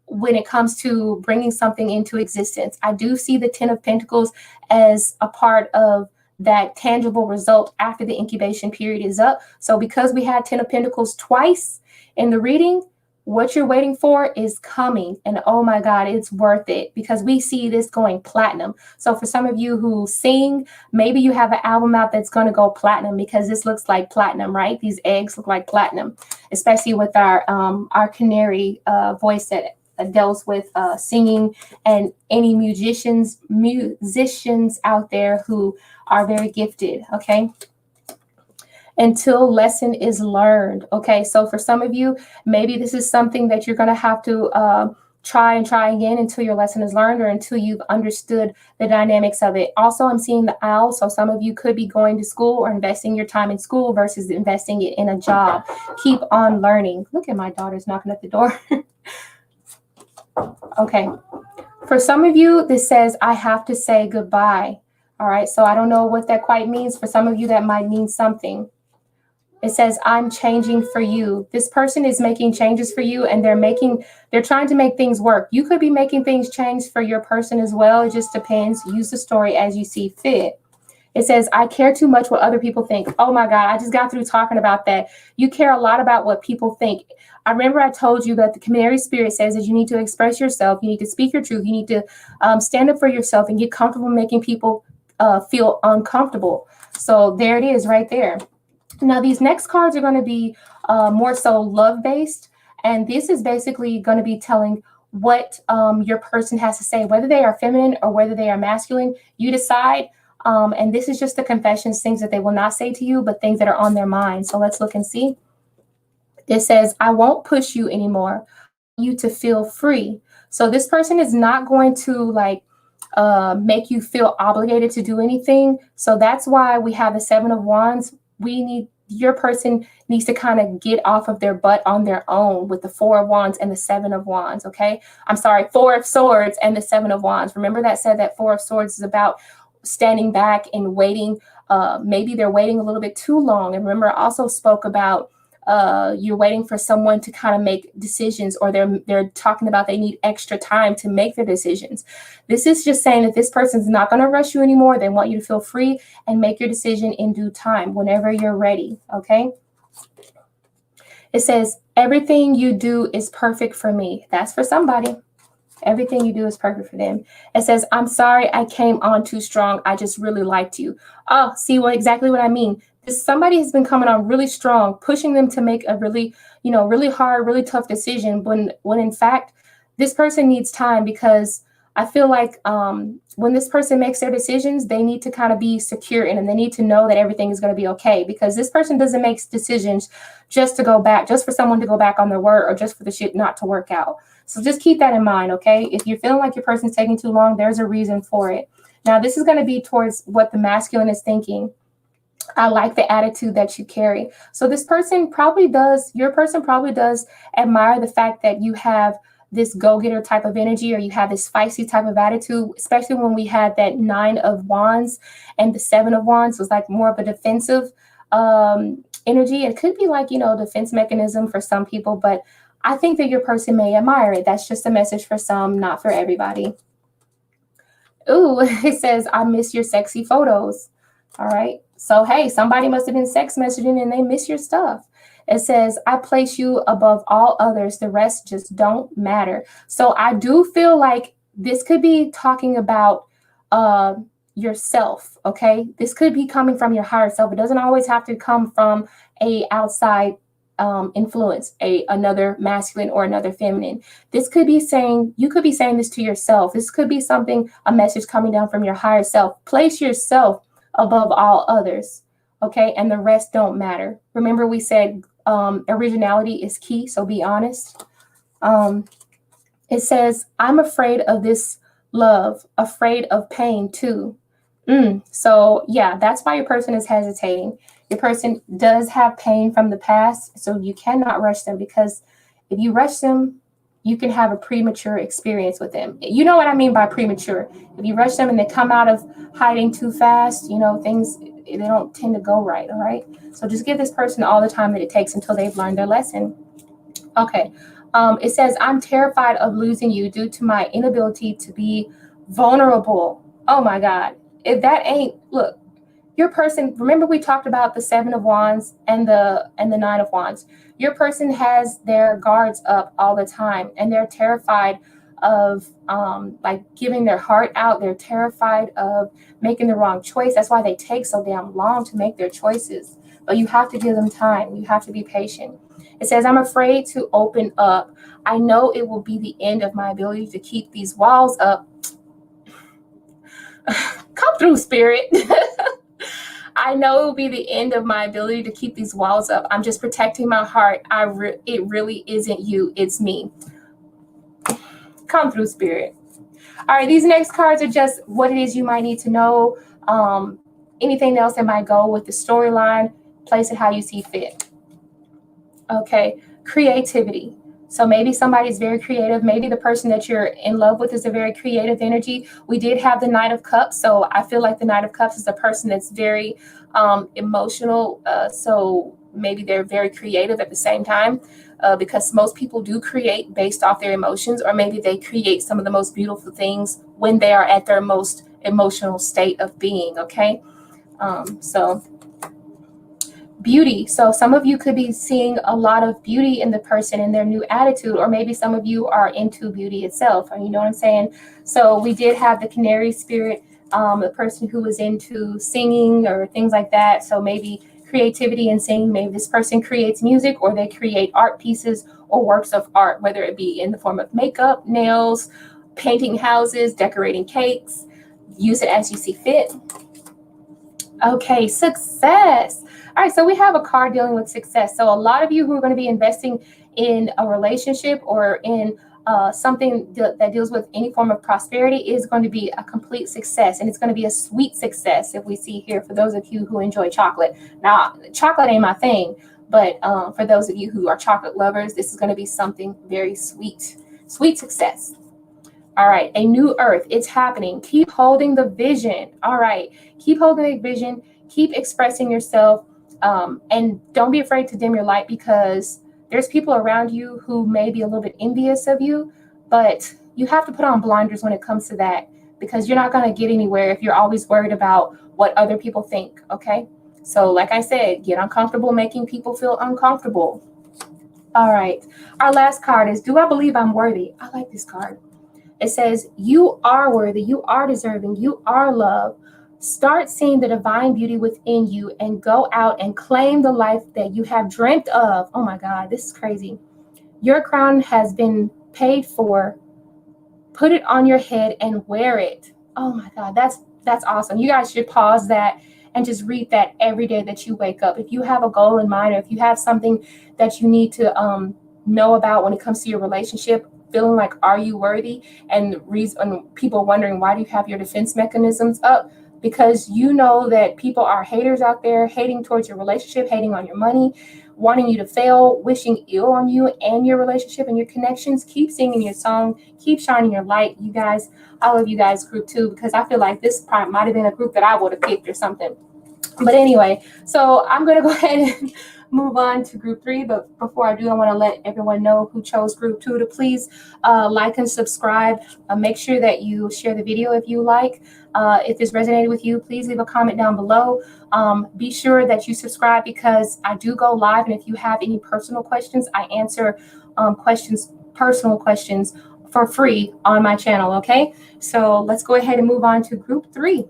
when it comes to bringing something into existence. I do see the 10 of Pentacles as a part of that tangible result after the incubation period is up. So because we had 10 of Pentacles twice in the reading, what you're waiting for is coming. And oh my God, it's worth it, because we see this going platinum. So for some of you who sing, maybe you have an album out that's going to go platinum, because this looks like platinum, right? These eggs look like platinum, especially with our canary voice that deals with singing, and any musicians out there who are very gifted. Okay. Until lesson is learned. Okay, so for some of you, maybe this is something that you're going to have to try again until your lesson is learned, or until you've understood the dynamics of it. Also, I'm seeing the owl, so some of you could be going to school or investing your time in school versus investing it in a job. Keep on learning. Look at my daughter's knocking at the door. Okay, for some of you, this says, I have to say goodbye. All right, so I don't know what that quite means. For some of you, that might mean something. It says, I'm changing for you. This person is making changes for you, and they're trying to make things work. You could be making things change for your person as well. It just depends. Use the story as you see fit. It says, I care too much what other people think. Oh my God, I just got through talking about that. You care a lot about what people think. I remember I told you that the Canary Spirit says that you need to express yourself. You need to speak your truth. You need to stand up for yourself and get comfortable making people feel uncomfortable. So there it is right there. Now, these next cards are going to be more so love-based. And this is basically going to be telling what your person has to say, whether they are feminine or whether they are masculine. You decide. And this is just the confessions, things that they will not say to you, but things that are on their mind. So let's look and see. It says, I won't push you anymore. I want you to feel free. So this person is not going to make you feel obligated to do anything. So that's why we have the 7 of Wands. Your person needs to kind of get off of their butt on their own with the 4 of Wands and the 7 of Wands. Okay. I'm sorry, 4 of Swords and the 7 of Wands. Remember that said that 4 of Swords is about standing back and waiting. Maybe they're waiting a little bit too long. And remember, I also spoke about you're waiting for someone to kind of make decisions, or they're talking about they need extra time to make their decisions. This is just saying that this person's not going to rush you anymore. They want you to feel free and make your decision in due time whenever you're ready. Okay. It says, everything you do is perfect for me. That's for somebody. Everything you do is perfect for them. It says, I'm sorry I came on too strong. I just really liked you. Oh, see exactly what I mean. Somebody has been coming on really strong, pushing them to make a really, really hard, really tough decision, when in fact, this person needs time, because I feel like when this person makes their decisions, they need to kind of be secure in, and they need to know that everything is going to be okay, because this person doesn't make decisions just for someone to go back on their word, or just for the shit not to work out. So just keep that in mind, okay? If you're feeling like your person's taking too long, there's a reason for it. Now, this is going to be towards what the masculine is thinking. I like the attitude that you carry. So your person probably does admire the fact that you have this go-getter type of energy, or you have this feisty type of attitude, especially when we had that 9 of Wands and the 7 of Wands was like more of a defensive energy. It could be like, defense mechanism for some people, but I think that your person may admire it. That's just a message for some, not for everybody. Ooh, it says, I miss your sexy photos. All right. So, hey, somebody must have been sex messaging and they miss your stuff. It says, I place you above all others. The rest just don't matter. So I do feel like this could be talking about yourself, okay? This could be coming from your higher self. It doesn't always have to come from a outside influence, another masculine or another feminine. This could be saying, you could be saying this to yourself. This could be something, a message coming down from your higher self. Place yourself above all others, okay? And the rest don't matter. Remember we said originality is key, so be honest. It says, I'm afraid of this love, afraid of pain too. So yeah, that's why your person is hesitating. Your person does have pain from the past, so you cannot rush them, because if you rush them, you can have a premature experience with them. You know what I mean by premature. If you rush them and they come out of hiding too fast, you know, things, they don't tend to go right, all right? So just give this person all the time that it takes until they've learned their lesson. Okay. It says, I'm terrified of losing you due to my inability to be vulnerable. Oh my God. If that ain't, look, your person, remember we talked about the 7 of Wands and the 9 of Wands. Your person has their guards up all the time, and they're terrified of like giving their heart out. They're terrified of making the wrong choice. That's why they take so damn long to make their choices. But you have to give them time. You have to be patient. It says, I'm afraid to open up. I know it will be the end of my ability to keep these walls up. Come through, Spirit. I know it will be the end of my ability to keep these walls up. I'm just protecting my heart. It really isn't you. It's me. Come through, Spirit. All right, these next cards are just what it is you might need to know. Anything else that might go with the storyline, place it how you see fit. Okay, creativity. So maybe somebody's very creative. Maybe the person that you're in love with is a very creative energy. We did have the Knight of Cups. So I feel like the Knight of Cups is a person that's very emotional. So maybe they're very creative at the same time, because most people do create based off their emotions, or maybe they create some of the most beautiful things when they are at their most emotional state of being. Okay. So beauty. So some of you could be seeing a lot of beauty in the person and their new attitude, or maybe some of you are into beauty itself. You know what I'm saying? So we did have the Canary spirit, the person who was into singing or things like that. So maybe creativity and singing. Maybe this person creates music, or they create art pieces or works of art, whether it be in the form of makeup, nails, painting houses, decorating cakes. Use it as you see fit. Okay, success. All right, so we have a card dealing with success. So a lot of you who are going to be investing in a relationship or in something that deals with any form of prosperity is going to be a complete success, and it's going to be a sweet success. If we see here, for those of you who enjoy chocolate. Now, chocolate ain't my thing, but for those of you who are chocolate lovers, this is going to be something very sweet. Sweet success. All right, a new earth, it's happening. Keep holding the vision. All right, keep holding the vision. Keep expressing yourself, and don't be afraid to dim your light, because there's people around you who may be a little bit envious of you, but you have to put on blinders when it comes to that, because you're not going to get anywhere if you're always worried about what other people think. Okay, so like I said, get uncomfortable making people feel uncomfortable. All right, our last card is, do I believe I'm worthy? I like this card. It says, you are worthy, you are deserving, you are loved. Start seeing the divine beauty within you and go out and claim the life that you have dreamt of. Oh my God, this is crazy. Your crown has been paid for. Put it on your head and wear it. Oh my God, that's awesome. You guys should pause that and just read that every day that you wake up. If you have a goal in mind, or if you have something that you need to know about when it comes to your relationship, feeling like, are you worthy? And people wondering, why do you have your defense mechanisms up? Because you know that people are haters out there, hating towards your relationship, hating on your money, wanting you to fail, wishing ill on you and your relationship and your connections. Keep singing your song, keep shining your light. You guys, I love you guys group too, because I feel like this might have been a group that I would have picked or something. But anyway, so I'm going to go ahead and move on to group 3. But before I do, I want to let everyone know who chose group 2 to please like and subscribe. Make sure that you share the video if you like. If this resonated with you, please leave a comment down below. Be sure that you subscribe, because I do go live. And if you have any personal questions, I answer personal questions for free on my channel. Okay, so let's go ahead and move on to group 3.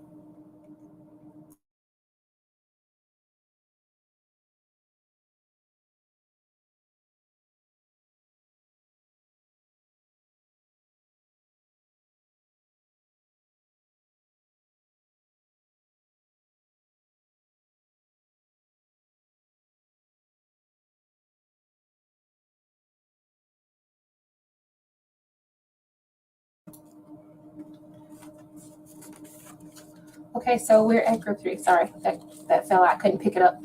Okay, so we're at group 3. Sorry, that fell out. I couldn't pick it up.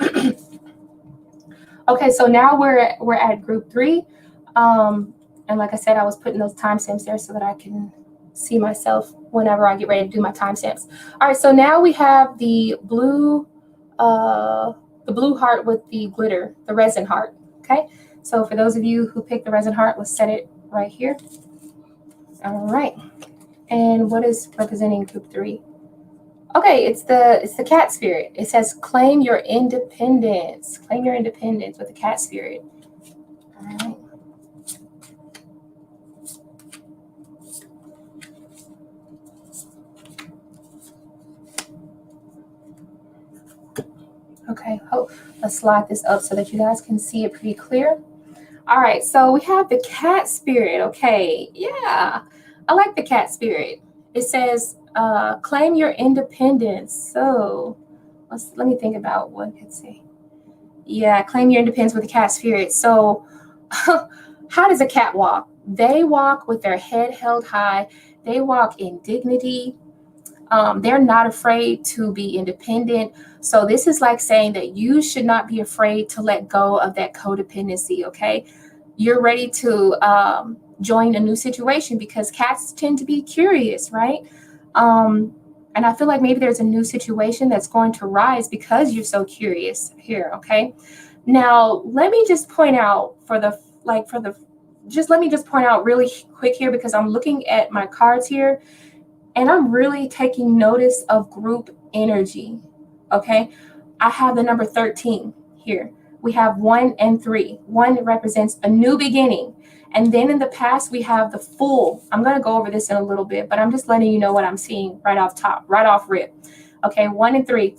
Okay, so now we're at group 3. And like I said, I was putting those timestamps there so that I can see myself whenever I get ready to do my timestamps. All right, so now we have the blue heart with the glitter, the resin heart. Okay, so for those of you who picked the resin heart, let's set it right here. All right, and what is representing group 3? Okay, it's the cat spirit. It says claim your independence. Claim your independence with the cat spirit. All right. Okay, let's slide this up so that you guys can see it pretty clear. All right, so we have the cat spirit. Okay, yeah, I like the cat spirit. It says claim your independence. So let me think about what I could say. Yeah, claim your independence with the cat spirit. So how does a cat walk? They walk with their head held high. They walk in dignity. They're not afraid to be independent. So this is like saying that you should not be afraid to let go of that codependency, okay? You're ready to join a new situation because cats tend to be curious, right? And I feel like maybe there's a new situation that's going to rise because you're so curious here, okay? Now, let me just point out let me just point out really quick here because I'm looking at my cards here and I'm really taking notice of group energy, okay? I have the number 13 here. We have 1 and 3. 1 represents a new beginning. And then in the past, we have the Fool. I'm going to go over this in a little bit, but I'm just letting you know what I'm seeing right off rip. Okay, 1 and 3.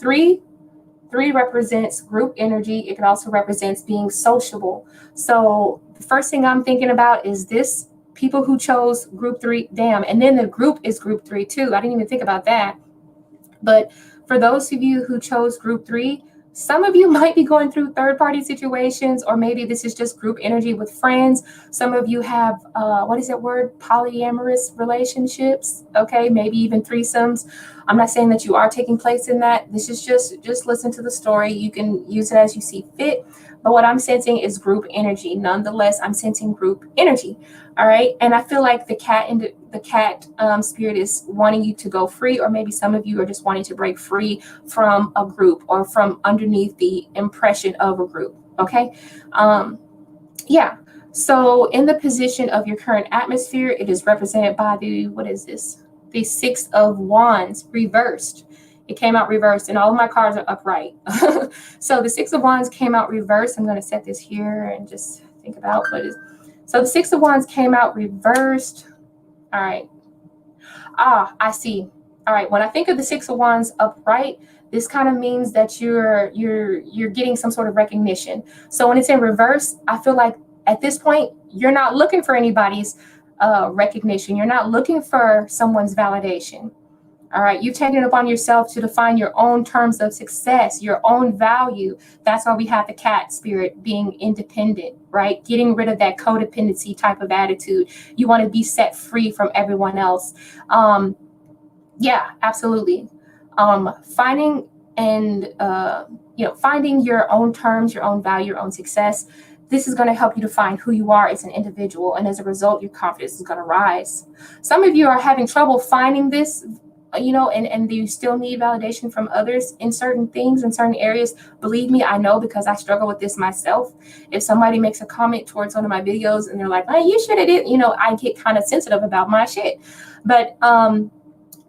3 represents group energy. It can also represent being sociable. So the first thing I'm thinking about is this people who chose group 3, damn, and then the group is group 3 too. I didn't even think about that. But for those of you who chose group 3, some of you might be going through third-party situations, or maybe this is just group energy with friends. Some of you have, what is that word? Polyamorous relationships, okay? Maybe even threesomes. I'm not saying that you are taking place in that. This is just listen to the story. You can use it as you see fit. But what I'm sensing is group energy. Nonetheless, I'm sensing group energy. All right. And I feel like the cat spirit is wanting you to go free, or maybe some of you are just wanting to break free from a group or from underneath the impression of a group. Okay. Yeah. So in the position of your current atmosphere, it is represented by what is this? The 6 of Wands reversed. It came out reversed, and all of my cards are upright. So the 6 of Wands came out reversed. I'm going to set this here and just think about what is. So the 6 of Wands came out reversed. All right. I see. All right. When I think of the 6 of Wands upright, this kind of means that you're getting some sort of recognition. So when it's in reverse, I feel like at this point, you're not looking for anybody's recognition. You're not looking for someone's validation. All right, you've taken it upon yourself to define your own terms of success, your own value. That's why we have the cat spirit, being independent, right? Getting rid of that codependency type of attitude. You want to be set free from everyone else. Yeah, absolutely. Finding your own terms, your own value, your own success. This is going to help you to find who you are as an individual. And as a result, your confidence is going to rise. Some of you are having trouble finding this, and you still need validation from others in certain things, in certain areas. Believe me, I know, because I struggle with this myself. If somebody makes a comment towards one of my videos and they're like, "Hey, you should have did," I get kind of sensitive about my shit. But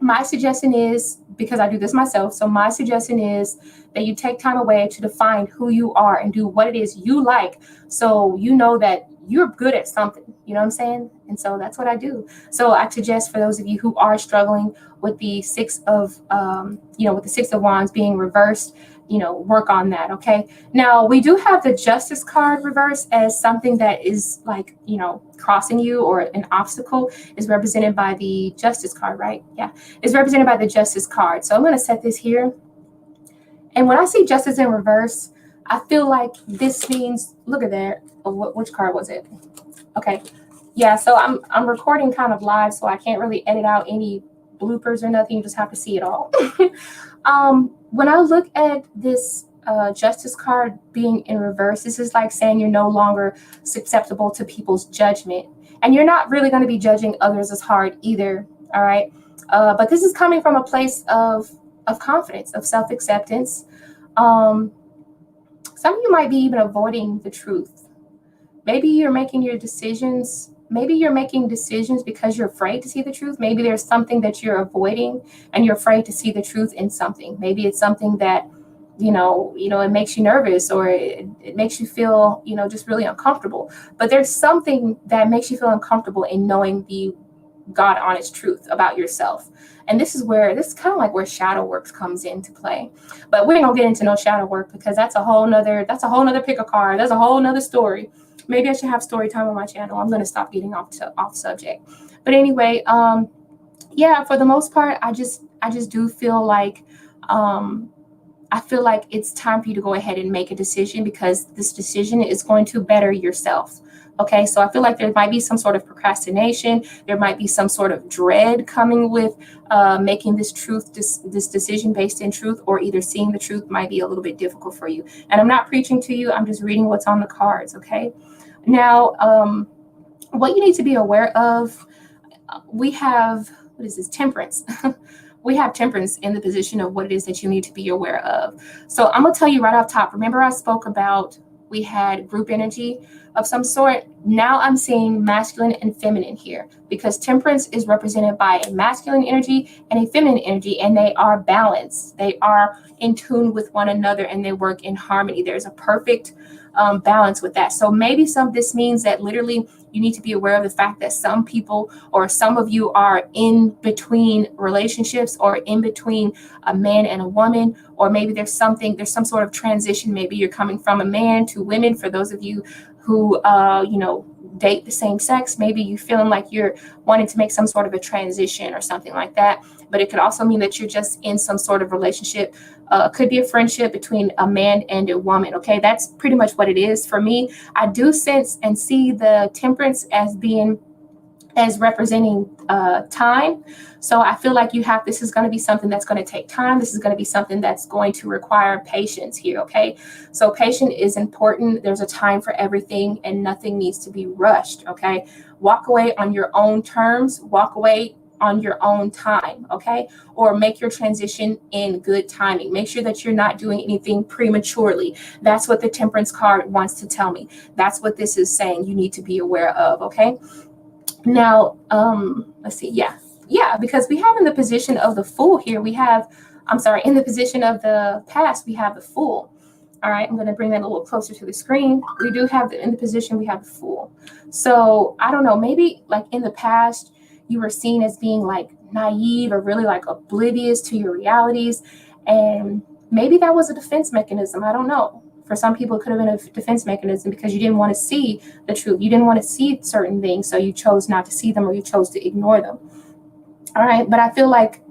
my suggestion is, because I do this myself, so my suggestion is that you take time away to define who you are and do what it is you like, so you know that you're good at something. You know what I'm saying? And so that's what I do. So I suggest for those of you who are struggling with the 6 of Wands being reversed, work on that. Okay. Now we do have the Justice card reversed as something that is like, crossing you, or an obstacle is represented by the Justice card, right? Yeah. It's represented by the Justice card. So I'm going to set this here. And when I see Justice in reverse, I feel like this means, look at that. Which card was it? Okay. Yeah, so I'm recording kind of live, so I can't really edit out any bloopers or nothing. You just have to see it all. When I look at this Justice card being in reverse, this is like saying you're no longer susceptible to people's judgment. And you're not really going to be judging others as hard either, all right? But this is coming from a place of confidence, of self-acceptance. Some of you might be even avoiding the truth. Maybe you're making your decisions. Maybe you're making decisions because you're afraid to see the truth. Maybe there's something that you're avoiding and you're afraid to see the truth in something. Maybe it's something that, it makes you nervous, or it makes you feel, just really uncomfortable. But there's something that makes you feel uncomfortable in knowing the God honest truth about yourself. And this is kind of like where shadow work comes into play. But we ain't gonna get into no shadow work, because that's a whole nother pick a card. That's a whole nother story. Maybe I should have story time on my channel. I'm gonna stop getting off subject. But anyway, yeah, for the most part, I just do feel like it's time for you to go ahead and make a decision, because this decision is going to better yourself. Okay, so I feel like there might be some sort of procrastination. There might be some sort of dread coming with making this decision based in truth, or either seeing the truth might be a little bit difficult for you. And I'm not preaching to you. I'm just reading what's on the cards. Okay, now what you need to be aware of, we have, what is this, Temperance. We have Temperance in the position of what it is that you need to be aware of. So I'm going to tell you right off top. Remember, I spoke about we had group energy of some sort. Now I'm seeing masculine and feminine here, because Temperance is represented by a masculine energy and a feminine energy, and they are balanced. They are in tune with one another, and they work in harmony. There's a perfect balance with that. So maybe this means that literally you need to be aware of the fact that some people, or some of you, are in between relationships, or in between a man and a woman, or maybe there's some sort of transition. Maybe you're coming from a man to women. For those of you who date the same sex, maybe you feeling like you're wanting to make some sort of a transition or something like that. But it could also mean that you're just in some sort of relationship. Could be a friendship between a man and a woman. Okay, that's pretty much what it is for me. I do sense and see the Temperance as representing time. So I feel like this is going to be something that's going to take time. This is going to be something that's going to require patience here. Okay, so patience is important. There's a time for everything, and nothing needs to be rushed. Okay, walk away on your own terms. Walk away on your own time. Okay, or make your transition in good timing. Make sure that you're not doing anything prematurely. That's what the Temperance card wants to tell me. That's what this is saying you need to be aware of. Okay, now let's see. Yeah, because we have in the position of the Fool here, in the position of the past, we have the Fool. All right, I'm going to bring that a little closer to the screen. We do have in the position, we have the Fool. So I don't know, maybe like in the past, you were seen as being like naive, or really like oblivious to your realities. And maybe that was a defense mechanism. I don't know. For some people, it could have been a defense mechanism, because you didn't want to see the truth. You didn't want to see certain things, so you chose not to see them, or you chose to ignore them. All right, but I feel like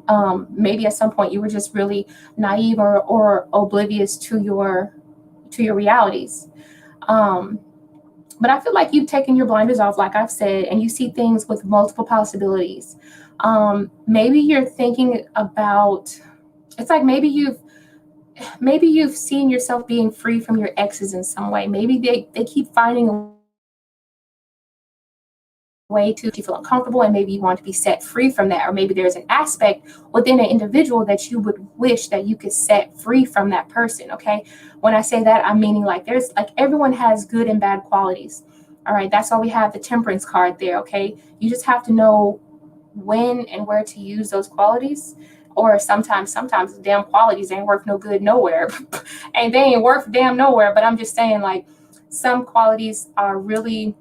maybe at some point you were just really naive or oblivious to your realities. But I feel like you've taken your blinders off, like I've said, and you see things with multiple possibilities. Maybe you're thinking about, it's like maybe you've seen yourself being free from your exes in some way. Maybe they keep finding a way to feel uncomfortable, and maybe you want to be set free from that. Or maybe there's an aspect within an individual that you would wish that you could set free from that person. Okay, when I say that, I'm meaning like everyone has good and bad qualities. All right, that's why we have the Temperance card there. Okay, you just have to know when and where to use those qualities. Or sometimes the damn qualities ain't worth no good nowhere. And they ain't worth damn nowhere. But I'm just saying, like, some qualities are really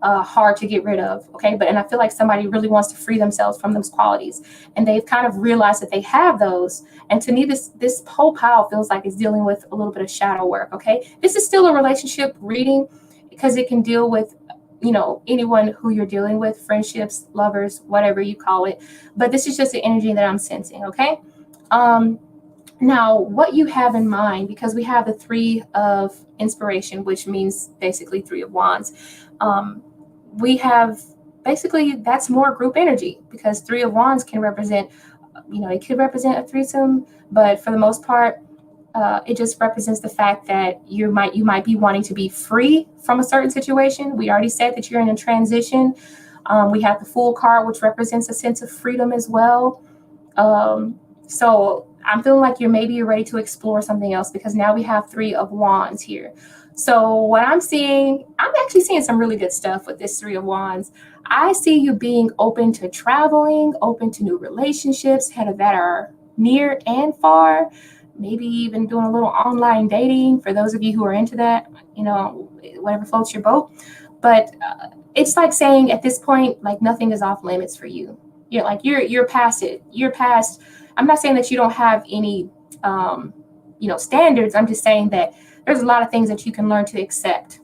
hard to get rid of. Okay, and I feel like somebody really wants to free themselves from those qualities, and they've kind of realized that they have those. And to me, this whole pile feels like it's dealing with a little bit of shadow work. Okay, this is still a relationship reading, because it can deal with anyone who you're dealing with, friendships, lovers, whatever you call it. But this is just the energy that I'm sensing. Okay, now what you have in mind, because we have the Three of Inspiration, which means basically Three of Wands. We have basically that's more group energy, because Three of Wands can represent, it could represent a threesome, but for the most part, it just represents the fact that you might be wanting to be free from a certain situation. We already said that you're in a transition. We have the Fool card, which represents a sense of freedom as well. So I'm feeling like you're ready to explore something else, because now we have Three of Wands here. So what I'm actually seeing some really good stuff with this Three of Wands. I see you being open to traveling, open to new relationships, that are near and far, maybe even doing a little online dating for those of you who are into that, whatever floats your boat. But it's like saying at this point, like, nothing is off limits for you. You're past it. You're past. I'm not saying that you don't have any, standards. I'm just saying that there's a lot of things that you can learn to accept,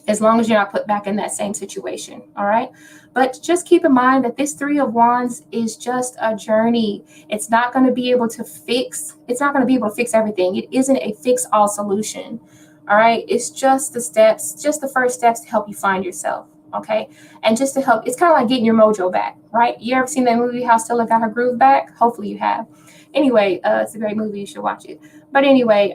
as long as you're not put back in that same situation. All right. But just keep in mind that this Three of Wands is just a journey. It's not going to be able to fix everything. It isn't a fix-all solution. All right. It's just the first steps to help you find yourself. Okay. And just to help, it's kind of like getting your mojo back, right? You ever seen that movie, How Stella Got Her Groove Back? Hopefully you have. Anyway, it's a great movie. You should watch it. But anyway,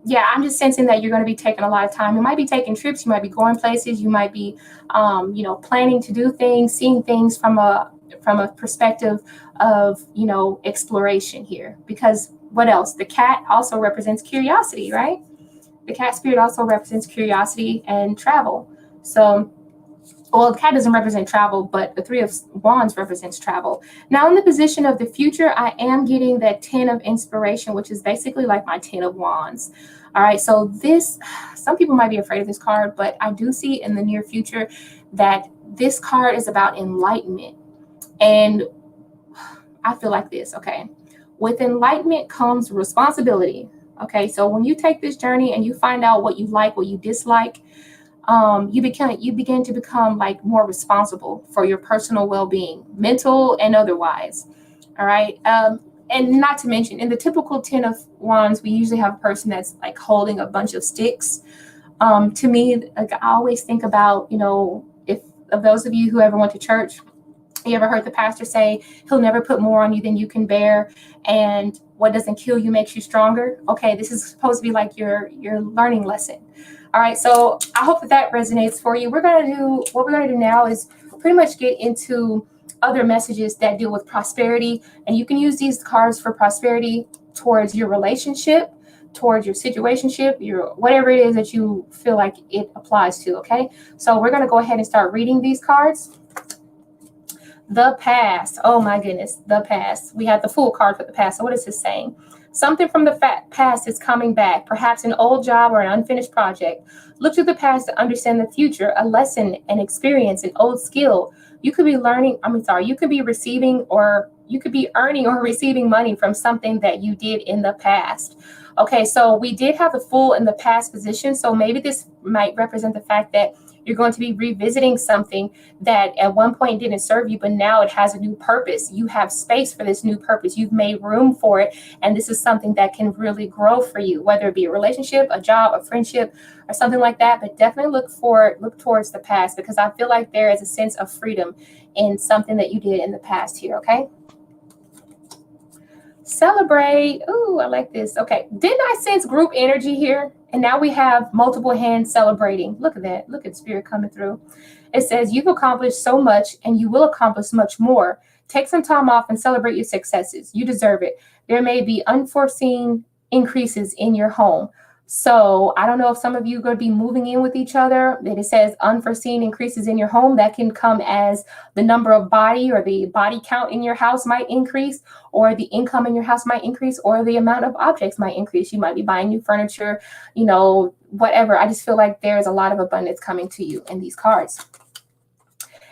yeah, I'm just sensing that you're going to be taking a lot of time. You might be taking trips. You might be going places. You might be, planning to do things, seeing things from a perspective of, exploration here. Because what else? The cat also represents curiosity, right? The cat spirit also represents curiosity and travel. So, well, the cat doesn't represent travel, but the Three of Wands represents travel. Now, in the position of the future, I am getting that 10 of inspiration, which is basically like my 10 of Wands. All right, so some people might be afraid of this card, but I do see in the near future that this card is about enlightenment. And I feel like this, okay? With enlightenment comes responsibility, okay? So when you take this journey and you find out what you like, what you dislike, you begin to become like more responsible for your personal well-being, mental and otherwise. All right. And not to mention, in the typical 10 of Wands, we usually have a person that's like holding a bunch of sticks. To me, like, I always think about, if of those of you who ever went to church, you ever heard the pastor say, he'll never put more on you than you can bear, and what doesn't kill you makes you stronger. Okay, this is supposed to be like your learning lesson. All right, so I hope that resonates for you. What we're gonna do now is pretty much get into other messages that deal with prosperity, and you can use these cards for prosperity towards your relationship, towards your situationship, your whatever it is that you feel like it applies to. Okay, so we're gonna go ahead and start reading these cards. The past. Oh my goodness, the past. We have the Fool card for the past. So what is this saying? Something from the past is coming back, perhaps an old job or an unfinished project. Look to the past to understand the future, a lesson, an experience, an old skill. You could be you could be receiving, or you could be earning or receiving money from something that you did in the past. Okay, so we did have the Fool in the past position. So maybe this might represent the fact that you're going to be revisiting something that at one point didn't serve you, but now it has a new purpose. You have space for this new purpose. You've made room for it. And this is something that can really grow for you, whether it be a relationship, a job, a friendship, or something like that. But definitely look towards the past, because I feel like there is a sense of freedom in something that you did in the past here, okay? Celebrate. Ooh, I like this. Okay, didn't I sense group energy here? And now we have multiple hands celebrating. Look at that. Look at spirit coming through. It says, you've accomplished so much and you will accomplish much more. Take some time off and celebrate your successes. You deserve it. There may be unforeseen increases in your home. So I don't know if some of you are going to be moving in with each other. It says unforeseen increases in your home. That can come as the number of body or the body count in your house might increase, or the income in your house might increase, or the amount of objects might increase. You might be buying new furniture, whatever. I just feel like there's a lot of abundance coming to you in these cards.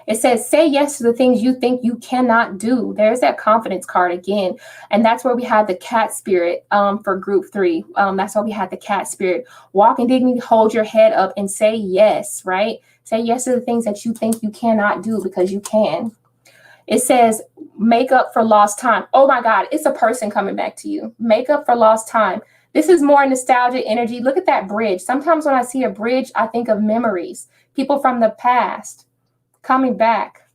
It says, say yes to the things you think you cannot do. There's that confidence card again. And that's where we had the cat spirit for group 3. That's why we had the cat spirit. Walk in dignity, hold your head up and say yes, right? Say yes to the things that you think you cannot do, because you can. It says, make up for lost time. Oh my God, it's a person coming back to you. Make up for lost time. This is more nostalgia energy. Look at that bridge. Sometimes when I see a bridge, I think of memories, people from the past coming back.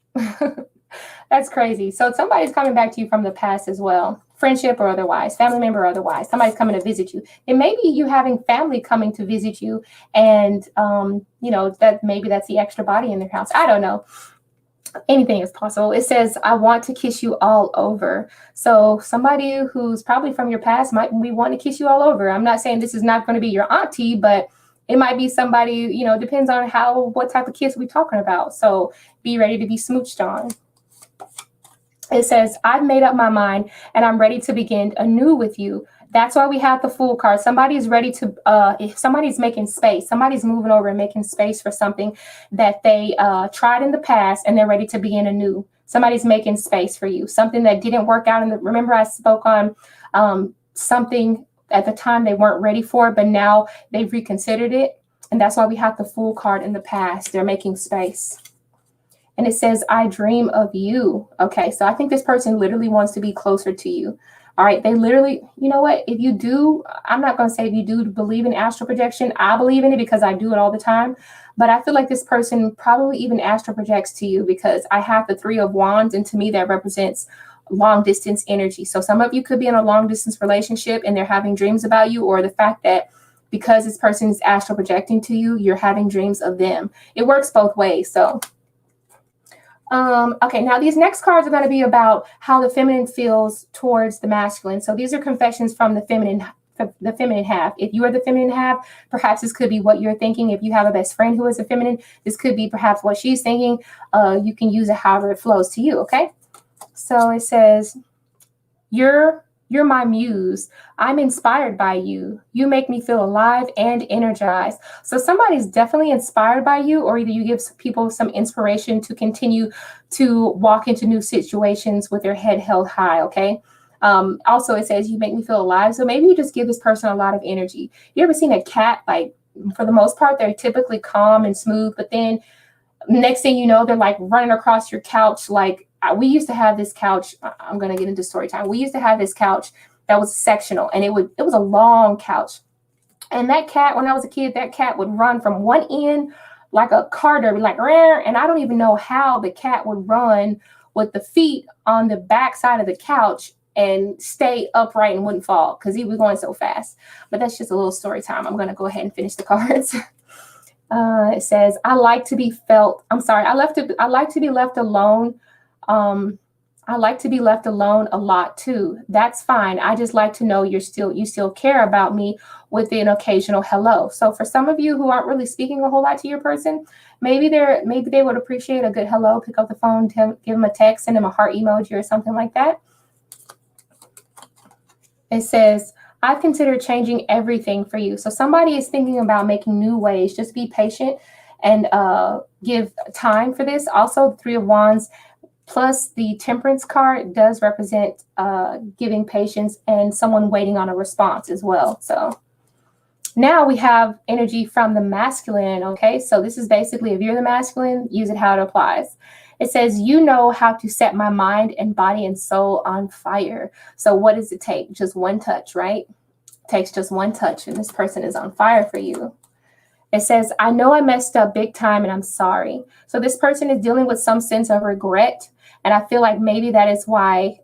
That's crazy. So somebody's coming back to you from the past as well, friendship or otherwise, family member or otherwise. Somebody's coming to visit you, and maybe you having family coming to visit you, and you know, that maybe that's the extra body in their house. I don't know. Anything is possible. It says, I want to kiss you all over. So somebody who's probably from your past might be wanting to kiss you all over. I'm not saying this is not going to be your auntie, but it might be somebody, you know, depends on what type of kiss we're talking about. So be ready to be smooched on. It says, I've made up my mind and I'm ready to begin anew with you. That's why we have the Fool card. Somebody is ready to, if somebody's making space, somebody's moving over and making space for something that they tried in the past, and they're ready to begin anew. Somebody's making space for you. Something that didn't work out. Remember I spoke on something at the time they weren't ready for, but now they've reconsidered it. And that's why we have the Fool card in the past. They're making space. And it says, I dream of you. Okay, so I think this person literally wants to be closer to you. All right, they literally, you know what, if you do, I'm not going to say if you do believe in astral projection. I believe in it because I do it all the time. But I feel like this person probably even astral projects to you, because I have the 3 of Wands, and to me that represents long distance energy. So some of you could be in a long distance relationship and they're having dreams about you, or the fact that because this person is astral projecting to you, you're having dreams of them. It works both ways. So okay, now these next cards are going to be about how the feminine feels towards the masculine. So these are confessions from the feminine half. If you are the feminine half, perhaps this could be what you're thinking. If you have a best friend who is a feminine, this could be perhaps what she's thinking. You can use it however it flows to you, okay? So it says, You're my muse. I'm inspired by you. You make me feel alive and energized. So somebody's definitely inspired by you, or either you give people some inspiration to continue to walk into new situations with their head held high, okay? Also, it says you make me feel alive. So maybe you just give this person a lot of energy. You ever seen a cat, like, for the most part, they're typically calm and smooth, but then next thing you know, they're like running across your couch. Like, we used to have this couch. I'm going to get into story time. We used to have this couch that was sectional, and it was a long couch. And that cat, when I was a kid, that cat would run from one end like a car derby, like, rare. And I don't even know how the cat would run with the feet on the back side of the couch and stay upright and wouldn't fall, because he was going so fast. But that's just a little story time. I'm going to go ahead and finish the cards. It says, I like to be felt. I'm sorry. I like to be left alone. I like to be left alone a lot too. That's fine. I just like to know you still care about me with an occasional hello. So for some of you who aren't really speaking a whole lot to your person, maybe they would appreciate a good hello. Pick up the phone, give them a text, send them a heart emoji or something like that. It says, I've considered changing everything for you. So somebody is thinking about making new ways. Just be patient and give time for this. Also, the 3 of Wands plus the Temperance card does represent giving patience and someone waiting on a response as well. So now we have energy from the masculine, okay? So this is basically, if you're the masculine, use it how it applies. It says, you know how to set my mind and body and soul on fire. So what does it take? Just one touch, right? It takes just one touch, and this person is on fire for you. It says, I know I messed up big time and I'm sorry. So this person is dealing with some sense of regret. And I feel like maybe that is why,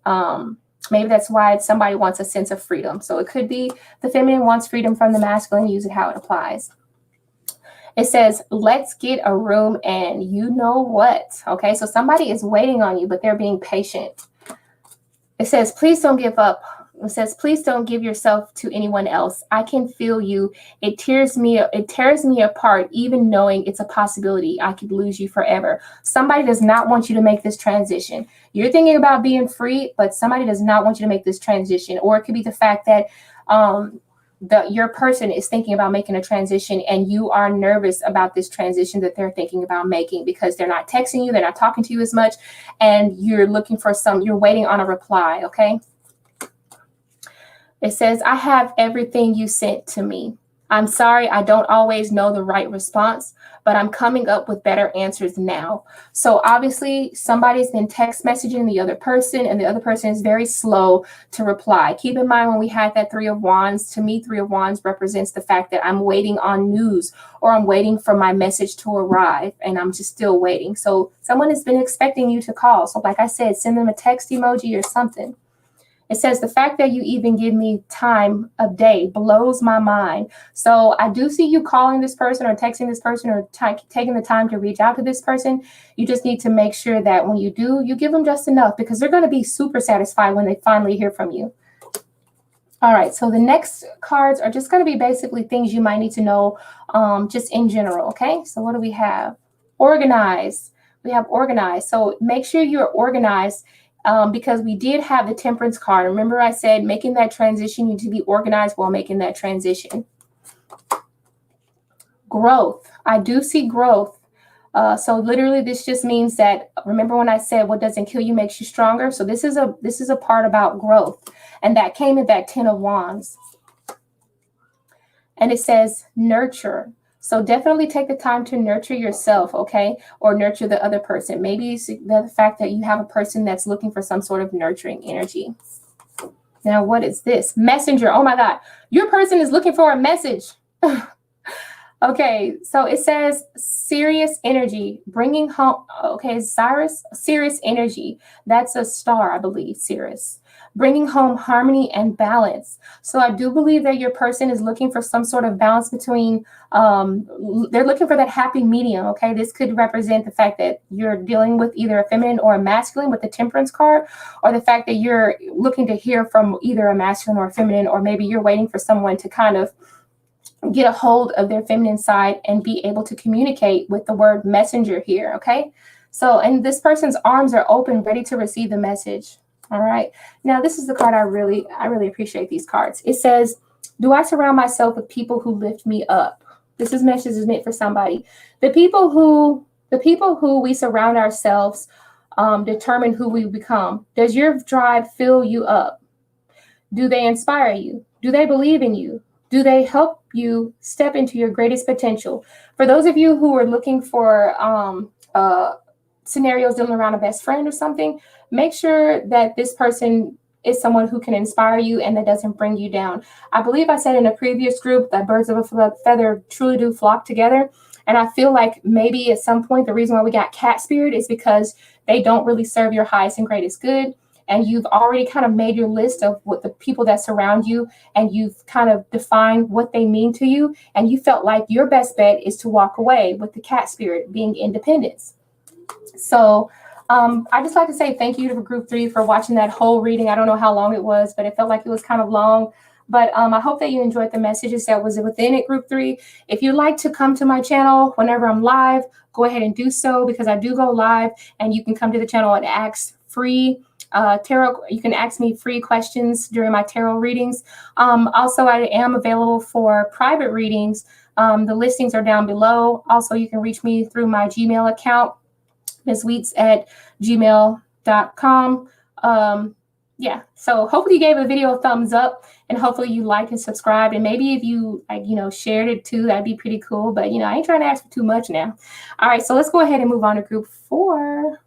somebody wants a sense of freedom. So it could be the feminine wants freedom from the masculine. Use it how it applies. It says, let's get a room and you know what? Okay, so somebody is waiting on you, but they're being patient. It says, please don't give up. It says, please don't give yourself to anyone else. I can feel you. It tears me apart, even knowing it's a possibility I could lose you forever. Somebody does not want you to make this transition. You're thinking about being free, but somebody does not want you to make this transition. Or it could be the fact that your person is thinking about making a transition, and you are nervous about this transition that they're thinking about making, because they're not texting you, they're not talking to you as much, and you're waiting on a reply, okay? It says, I have everything you sent to me. I'm sorry, I don't always know the right response, but I'm coming up with better answers now. So obviously somebody's been text messaging the other person and the other person is very slow to reply. Keep in mind when we had that Three of Wands, to me, Three of Wands represents the fact that I'm waiting on news or I'm waiting for my message to arrive and I'm just still waiting. So someone has been expecting you to call. So like I said, send them a text emoji or something. It says the fact that you even give me time of day blows my mind. So I do see you calling this person or texting this person or taking the time to reach out to this person. You just need to make sure that when you do, you give them just enough because they're going to be super satisfied when they finally hear from you. All right, so the next cards are just going to be basically things you might need to know just in general, okay? So what do we have? Organize. We have organized. So make sure you're organized because we did have the Temperance card. Remember I said making that transition, you need to be organized while making that transition. Growth. I do see growth. So literally this just means that, remember when I said what doesn't kill you makes you stronger? So this is a part about growth. And that came in that 10 of Wands. And it says nurture. So definitely take the time to nurture yourself, okay? Or nurture the other person. Maybe it's the fact that you have a person that's looking for some sort of nurturing energy. Now, what is this? Messenger. Oh my God. Your person is looking for a message. Okay, so it says serious energy, bringing home. Okay, Cyrus, serious energy. That's a star, I believe, Cirrus. Bringing home harmony and balance. So I do believe that your person is looking for some sort of balance between, they're looking for that happy medium, okay? This could represent the fact that you're dealing with either a feminine or a masculine with the Temperance card, or the fact that you're looking to hear from either a masculine or a feminine, or maybe you're waiting for someone to kind of get a hold of their feminine side and be able to communicate with the word messenger here, okay? So, and this person's arms are open, ready to receive the message. All right. Now, this is the card I really appreciate these cards. It says, do I surround myself with people who lift me up? This message is meant for somebody. The people who we surround ourselves determine who we become. Does your drive fill you up? Do they inspire you? Do they believe in you? Do they help you step into your greatest potential? For those of you who are looking for scenarios dealing around a best friend or something, make sure that this person is someone who can inspire you and that doesn't bring you down. I believe I said in a previous group that birds of a feather truly do flock together. And I feel like maybe at some point the reason why we got cat spirit is because they don't really serve your highest and greatest good. And you've already kind of made your list of what the people that surround you, and you've kind of defined what they mean to you. And you felt like your best bet is to walk away with the cat spirit being independence. So I just like to say thank you to group 3 for watching that whole reading. I don't know how long it was, but it felt like it was kind of long. But I hope that you enjoyed the messages that was within it, group 3. If you'd like to come to my channel whenever I'm live, go ahead and do so, because I do go live, and you can come to the channel and ask free tarot. You can ask me free questions during my tarot readings. Also, I am available for private readings. The listings are down below. Also, you can reach me through my Gmail account, mizzweets@gmail.com. Yeah, so hopefully you gave the video a thumbs up, and hopefully you liked and subscribed, and maybe if you shared it too, that'd be pretty cool. But I ain't trying to ask for too much now. All right, so let's go ahead and move on to group 4.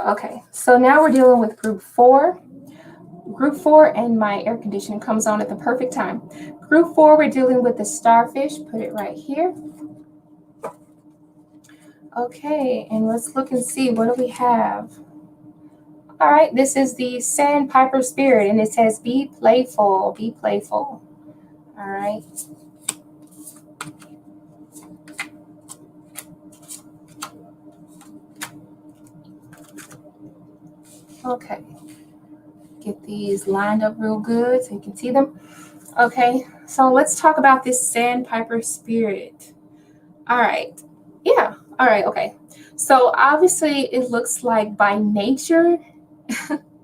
Okay, so now we're dealing with group 4. Group 4, and my air conditioning comes on at the perfect time. Group 4, we're dealing with the starfish. Put it right here. Okay, and let's look and see, what do we have? All right, this is the Sandpiper Spirit, and it says, be playful, be playful. All right. Okay. Get these lined up real good so you can see them. Okay, so let's talk about this Sandpiper Spirit. All right. Yeah, All right, okay. So obviously it looks like by nature,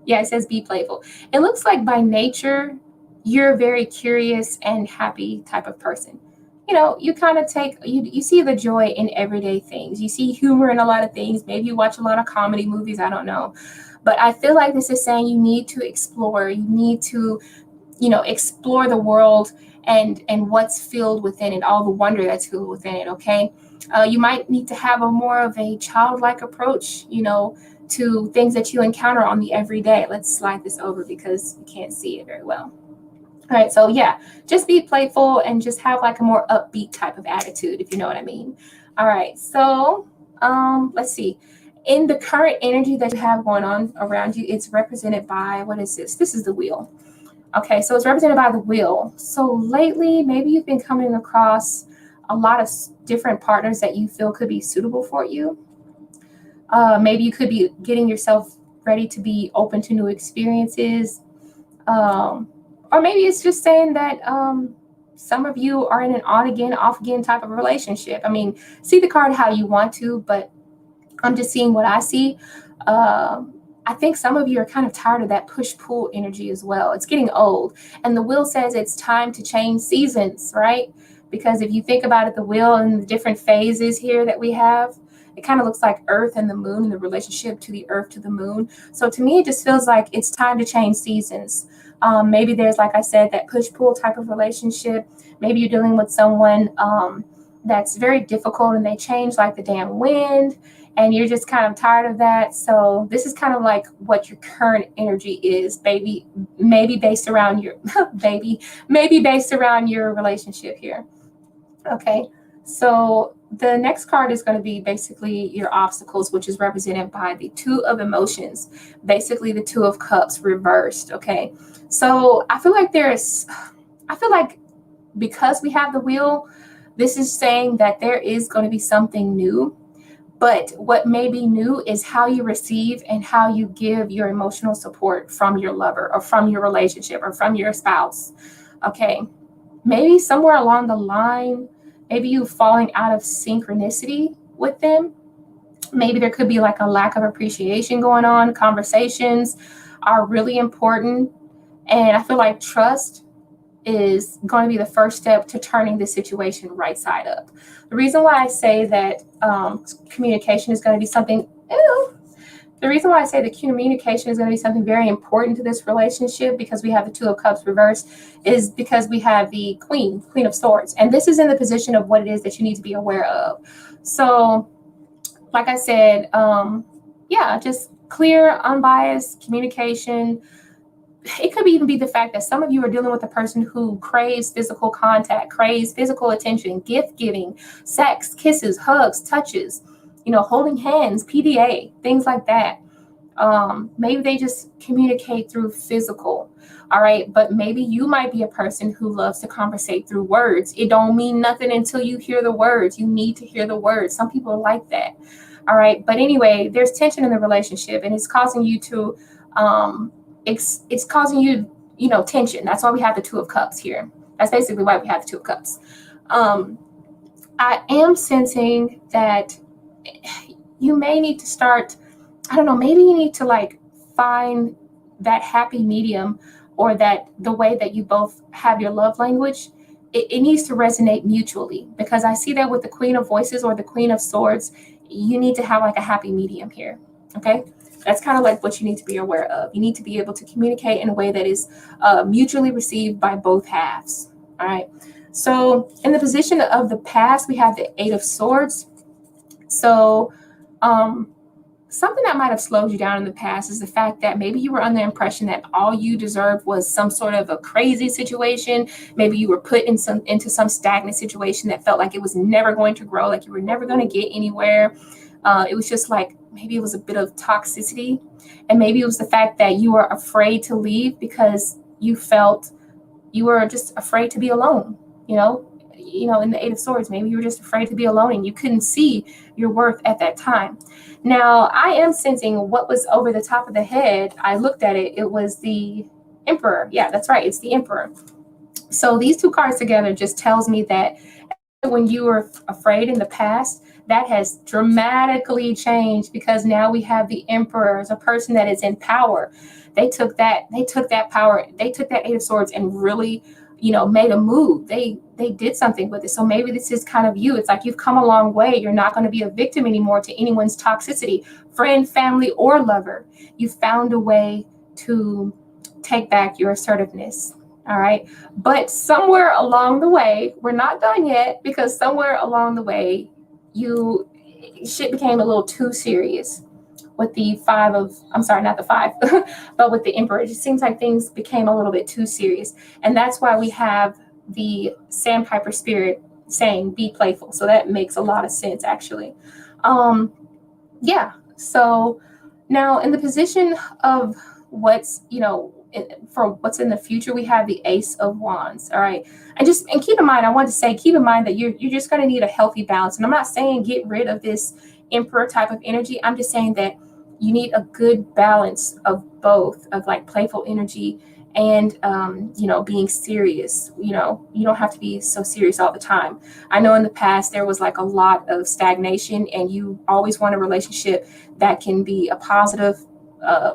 yeah, it says be playful. It looks like by nature, you're a very curious and happy type of person. You know, you kind of you see the joy in everyday things. You see humor in a lot of things. Maybe you watch a lot of comedy movies, I don't know. But I feel like this is saying you need to explore, you need to, explore the world and what's filled within it, all the wonder that's filled within it. Okay, you might need to have a more of a childlike approach, to things that you encounter on the everyday. Let's slide this over because you can't see it very well. All right, so yeah, just be playful and just have like a more upbeat type of attitude, if you know what I mean. All right, so let's see. In the current energy that you have going on around you, it's represented by, what is this? This is the wheel. Okay, so it's represented by the wheel. So lately, maybe you've been coming across a lot of different partners that you feel could be suitable for you. Maybe you could be getting yourself ready to be open to new experiences. Or maybe it's just saying that some of you are in an on again, off again type of relationship. I mean, see the card how you want to, but I'm just seeing what I see. I think some of you are kind of tired of that push-pull energy as well. It's getting old. And the wheel says it's time to change seasons, right? Because if you think about it, the wheel and the different phases here that we have, it kind of looks like Earth and the moon and the relationship to the Earth to the moon. So to me, it just feels like it's time to change seasons. Maybe there's, like I said, that push-pull type of relationship. Maybe you're dealing with someone that's very difficult and they change like the damn wind, and you're just kind of tired of that. So this is kind of like what your current energy is, baby. Maybe based around your maybe based around your relationship here. Okay, so the next card is going to be basically your obstacles, which is represented by the Two of Emotions, basically the Two of Cups reversed. Okay, so I feel like because we have the wheel, this is saying that there is going to be something new. But what may be new is how you receive and how you give your emotional support from your lover or from your relationship or from your spouse. Okay, maybe somewhere along the line, maybe you falling out of synchronicity with them. Maybe there could be like a lack of appreciation going on. Conversations are really important. And I feel like trust is going to be the first step to turning the situation right side up. The reason why I say that communication is going to be something, the reason why I say that communication is going to be something very important to this relationship, because we have the Two of Cups reversed, is because we have the Queen of Swords. And this is in the position of what it is that you need to be aware of. So, like I said, just clear, unbiased communication. It could even be the fact that some of you are dealing with a person who craves physical contact, craves physical attention, gift giving, sex, kisses, hugs, touches, holding hands, PDA, things like that. Maybe they just communicate through physical. All right. But maybe you might be a person who loves to conversate through words. It don't mean nothing until you hear the words. You need to hear the words. Some people are like that. All right. But anyway, there's tension in the relationship, and it's causing you to, it's causing you, tension. That's why we have the Two of Cups here. That's basically why we have the Two of Cups. I am sensing that you may need to start, I don't know, maybe you need to like find that happy medium, or that the way that you both have your love language, it needs to resonate mutually, because I see that with the Queen of Voices or the Queen of Swords, you need to have like a happy medium here. Okay. That's kind of like what you need to be aware of. You need to be able to communicate in a way that is mutually received by both halves. All right. So in the position of the past, we have the Eight of Swords. So something that might have slowed you down in the past is the fact that maybe you were under the impression that all you deserved was some sort of a crazy situation. Maybe you were put into some stagnant situation that felt like it was never going to grow, like you were never going to get anywhere. It was just like, maybe it was a bit of toxicity, and maybe it was the fact that you were afraid to leave because you felt you were just afraid to be alone. In the Eight of Swords, maybe you were just afraid to be alone and you couldn't see your worth at that time. Now, I am sensing what was over the top of the head. I looked at it. It was the Emperor. Yeah, that's right. It's the Emperor. So these two cards together just tells me that when you were afraid in the past, that has dramatically changed because now we have the Emperor as a person that is in power. They took that power, they took that Eight of Swords and really, made a move. They did something with it. So maybe this is kind of you. It's like you've come a long way. You're not going to be a victim anymore to anyone's toxicity, friend, family, or lover. You found a way to take back your assertiveness. All right. But somewhere along the way, we're not done yet, because somewhere along the way, shit became a little too serious with the not the five, but with the Emperor. It just seems like things became a little bit too serious. And that's why we have the Sandpiper spirit saying, be playful. So that makes a lot of sense, actually. Yeah. So now in the position of what's, for what's in the future, we have the Ace of Wands. All right. And keep in mind, I want to say, keep in mind that you're just going to need a healthy balance. And I'm not saying get rid of this Emperor type of energy. I'm just saying that you need a good balance of both, of like playful energy and, being serious. You don't have to be so serious all the time. I know in the past there was like a lot of stagnation, and you always want a relationship that can be a positive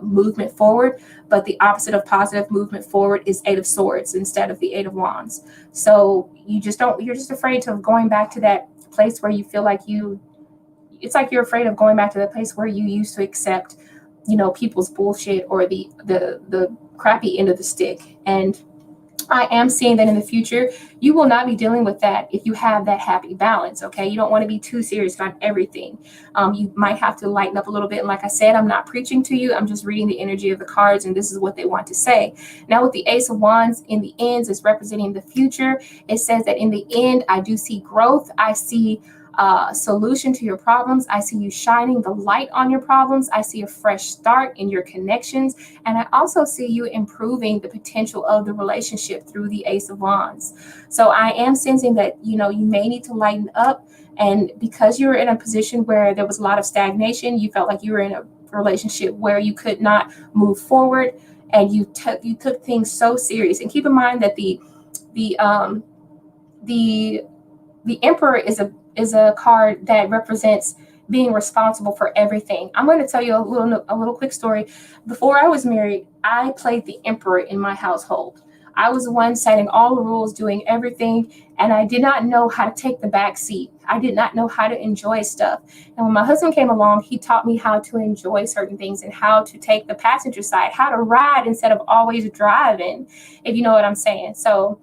movement forward, but the opposite of positive movement forward is Eight of Swords instead of the Eight of Wands. So you're just afraid of going back to that place where you feel like it's like you're afraid of going back to the place where you used to accept, people's bullshit or the crappy end of the stick. And I am seeing that in the future, you will not be dealing with that if you have that happy balance, okay? You don't want to be too serious about everything. You might have to lighten up a little bit. And like I said, I'm not preaching to you. I'm just reading the energy of the cards, and this is what they want to say. Now with the Ace of Wands in the ends, is representing the future. It says that in the end, I do see growth. I see solution to your problems. I see you shining the light on your problems. I see a fresh start in your connections. And I also see you improving the potential of the relationship through the Ace of Wands. So I am sensing that, you may need to lighten up. And because you were in a position where there was a lot of stagnation, you felt like you were in a relationship where you could not move forward, and you took things so serious. And keep in mind that the Emperor is a card that represents being responsible for everything. I'm going to tell you a little quick story. Before I was married, I played the Emperor in my household. I was the one setting all the rules, doing everything, and I did not know how to take the back seat. I did not know how to enjoy stuff. And when my husband came along, he taught me how to enjoy certain things and how to take the passenger side, how to ride instead of always driving, if you know what I'm saying. So,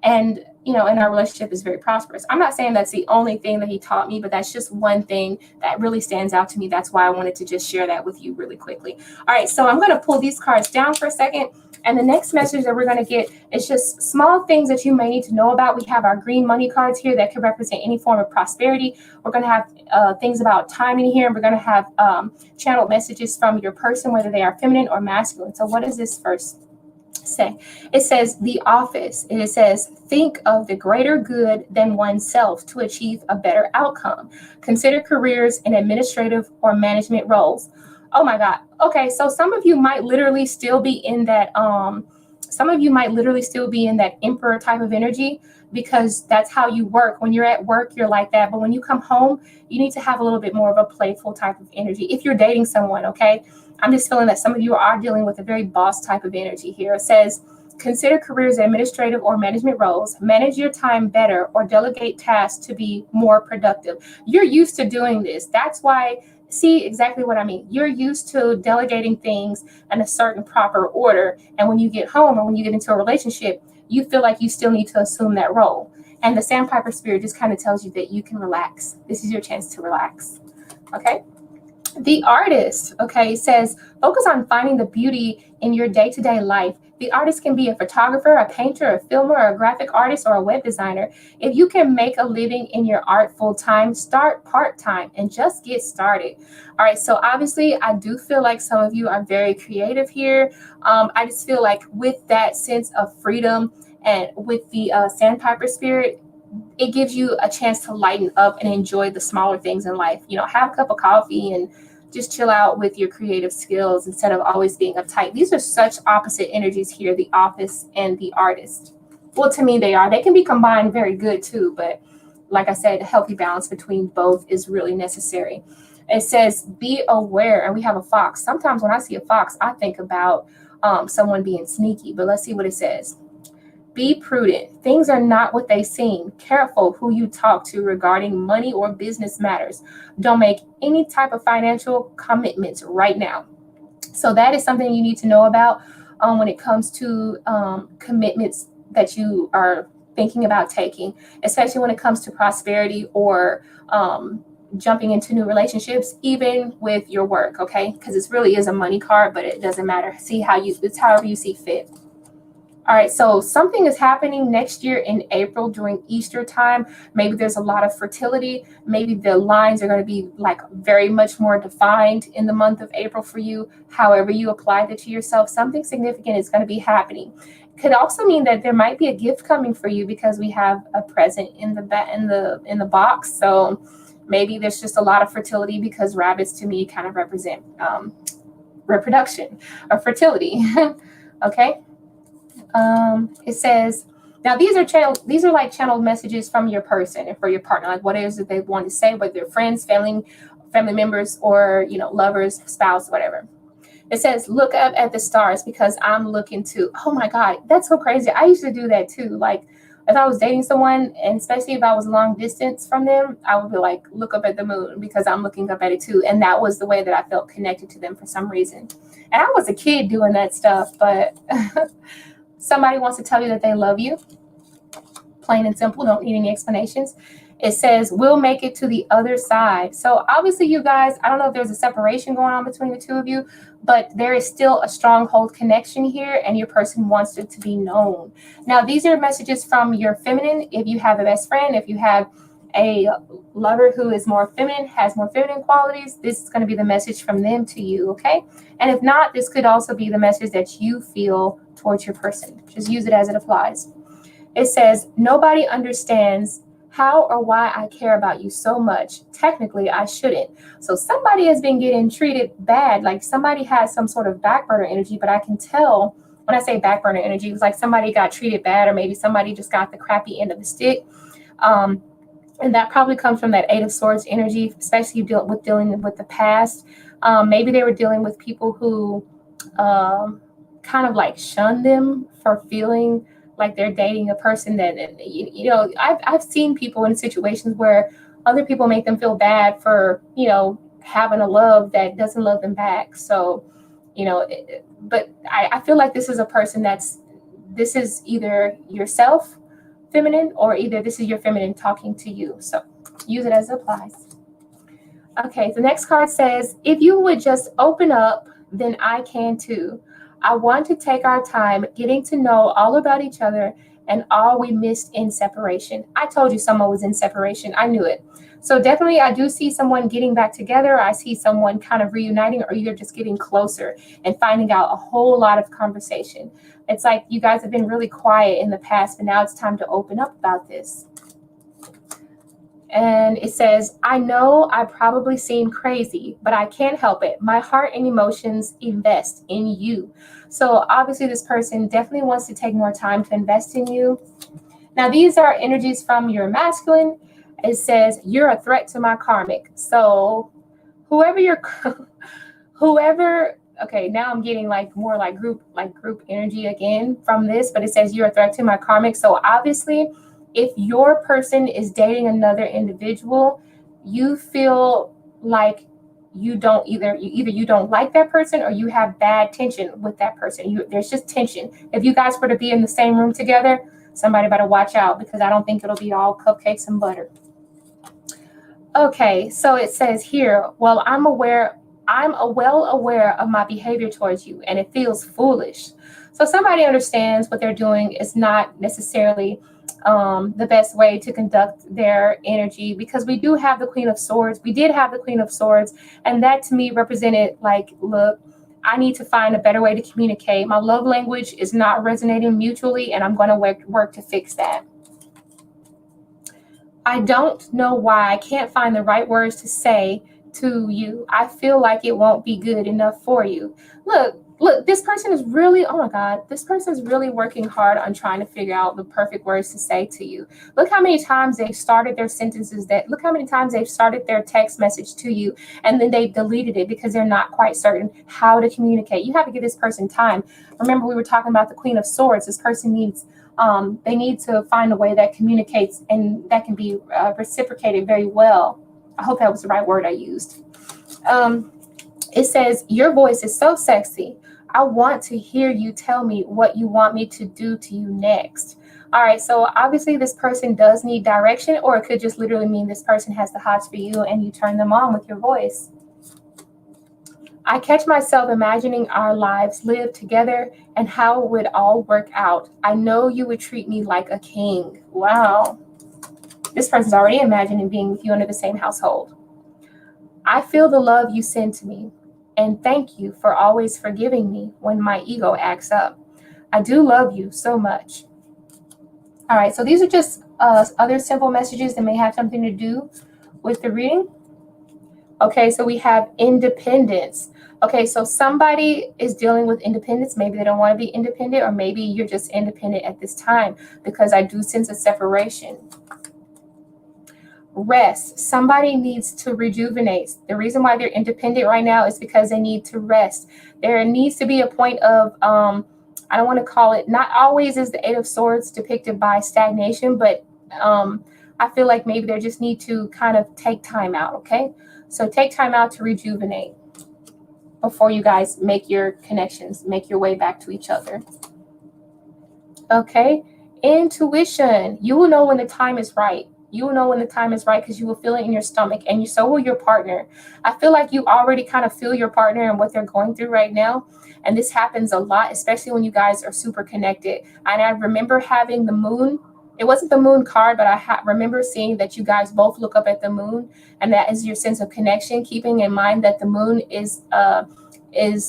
and and our relationship is very prosperous. I'm not saying that's the only thing that he taught me, but that's just one thing that really stands out to me. That's why I wanted to just share that with you really quickly. All right, so I'm going to pull these cards down for a second. And the next message that we're going to get is just small things that you may need to know about. We have our green money cards here that could represent any form of prosperity. We're going to have things about timing here, and we're going to have channeled messages from your person, whether they are feminine or masculine. So what does this first say? It says the office, and it says think of the greater good than oneself to achieve a better outcome. Consider careers in administrative or management roles. Oh my God. Okay, so some of you might literally still be in that Emperor type of energy, because that's how you work. When you're at work, you're like that, but when you come home, you need to have a little bit more of a playful type of energy. If you're dating someone, okay? I'm just feeling that some of you are dealing with a very boss type of energy here. It says, consider careers in administrative or management roles, manage your time better, or delegate tasks to be more productive. You're used to doing this. That's why, see exactly what I mean. You're used to delegating things in a certain proper order. And when you get home or when you get into a relationship, you feel like you still need to assume that role. And the Sandpiper spirit just kind of tells you that you can relax. This is your chance to relax. Okay. The artist, okay, says, focus on finding the beauty in your day-to-day life. The artist can be a photographer, a painter, a filmer, a graphic artist, or a web designer. If you can make a living in your art full-time, start part-time and just get started. All right, so obviously, I do feel like some of you are very creative here. I just feel like with that sense of freedom and with the Sandpiper spirit, it gives you a chance to lighten up and enjoy the smaller things in life. Have a cup of coffee and just chill out with your creative skills instead of always being uptight. These are such opposite energies here, the office and the artist. Well, to me, they are. They can be combined very good too, but like I said, a healthy balance between both is really necessary. It says, be aware, and we have a fox. Sometimes when I see a fox, I think about someone being sneaky, but let's see what it says. Be prudent. Things are not what they seem. Careful who you talk to regarding money or business matters. Don't make any type of financial commitments right now. So that is something you need to know about when it comes to commitments that you are thinking about taking, especially when it comes to prosperity or jumping into new relationships, even with your work, okay? Because it really is a money card, but it doesn't matter. See how it's however you see fit. All right, so something is happening next year in April during Easter time. Maybe there's a lot of fertility. Maybe the lines are going to be like very much more defined in the month of April for you. However you apply that to yourself, something significant is going to be happening. Could also mean that there might be a gift coming for you because we have a present in the box. So maybe there's just a lot of fertility because rabbits to me kind of represent reproduction or fertility. Okay. It says, now these are like channeled messages from your person and for your partner, like what it is that they want to say, whether they're friends, family members, or lovers, spouse, whatever. It says, look up at the stars because I'm looking too. Oh my God, that's so crazy. I used to do that too. Like if I was dating someone, and especially if I was long distance from them, I would be like, look up at the moon because I'm looking up at it too. And that was the way that I felt connected to them for some reason. And I was a kid doing that stuff, but somebody wants to tell you that they love you. Plain and simple, don't need any explanations. It says, we'll make it to the other side. So obviously you guys, I don't know if there's a separation going on between the two of you, but there is still a stronghold connection here and your person wants it to be known. Now, these are messages from your feminine. If you have a best friend, if you have a lover who is more feminine, has more feminine qualities, this is going to be the message from them to you, okay? And if not, this could also be the message that you feel towards your person. Just use it as it applies. It says, nobody understands how or why I care about you so much. Technically, I shouldn't. So somebody has been getting treated bad, like somebody has some sort of back burner energy, but I can tell when I say back burner energy, it was like somebody got treated bad, or maybe somebody just got the crappy end of the stick. And that probably comes from that Eight of Swords energy, especially dealing with the past. Maybe they were dealing with people who kind of like shun them for feeling like they're dating a person that, I've seen people in situations where other people make them feel bad for, having a love that doesn't love them back. So, but I feel like this is a person this is either yourself, feminine, or either this is your feminine talking to you. So use it as it applies. Okay, the next card says, if you would just open up, then I can too. I want to take our time getting to know all about each other and all we missed in separation. I told you someone was in separation. I knew it. So definitely I do see someone getting back together. I see someone kind of reuniting, or either just getting closer and finding out a whole lot of conversation. It's like you guys have been really quiet in the past, but now it's time to open up about this. And it says, I know I probably seem crazy, but I can't help it. My heart and emotions invest in you. So obviously this person definitely wants to take more time to invest in you. Now, these are energies from your masculine. It says, you're a threat to my karmic. So okay, now I'm getting like more like group energy again from this, but it says you're a threat to my karmic. So obviously, if your person is dating another individual, you feel like you don't either you don't like that person, or you have bad tension with that person. There's just tension. If you guys were to be in the same room together, somebody better watch out, because I don't think it'll be all cupcakes and butter. Okay, so it says here, well, I'm well aware of my behavior towards you, and it feels foolish. So somebody understands what they're doing is not necessarily the best way to conduct their energy, because we do have the Queen of Swords. We did have the Queen of Swords, and that to me represented like, look, I need to find a better way to communicate. My love language is not resonating mutually, and I'm going to work to fix that. I don't know why I can't find the right words to say to you. I feel like it won't be good enough for you. Look, Look, this person is really, oh my God, this person is really working hard on trying to figure out the perfect words to say to you. Look how many times they've started their sentences, look how many times they've started their text message to you, and then they've deleted it because they're not quite certain how to communicate. You have to give this person time. Remember, we were talking about the Queen of Swords. This person needs, they need to find a way that communicates and that can be reciprocated very well. I hope that was the right word I used. It says, your voice is so sexy. I want to hear you tell me what you want me to do to you next. All right, so obviously this person does need direction, or it could just literally mean this person has the hots for you and you turn them on with your voice. I catch myself imagining our lives lived together and how it would all work out. I know you would treat me like a king. Wow. This person's already imagining being with you under the same household. I feel the love you send to me. And thank you for always forgiving me when my ego acts up. I do love you so much. All right, so these are just other simple messages that may have something to do with the reading. Okay, so we have independence. Okay, so somebody is dealing with independence. Maybe they don't want to be independent, or maybe you're just independent at this time, because I do sense a separation. Rest. Somebody needs to rejuvenate. The reason why they're independent right now is because they need to rest. There needs to be a point of, I don't want to call it, not always is the Eight of Swords depicted by stagnation, but I feel like maybe they just need to kind of take time out, okay? So take time out to rejuvenate before you guys make your connections, make your way back to each other. Okay? Intuition. You will know when the time is right. You will know when the time is right because you will feel it in your stomach, and so will your partner. I feel like you already kind of feel your partner and what they're going through right now. And this happens a lot, especially when you guys are super connected. And I remember having the moon. It wasn't the moon card, but I remember seeing that you guys both look up at the moon, and that is your sense of connection, keeping in mind that the moon is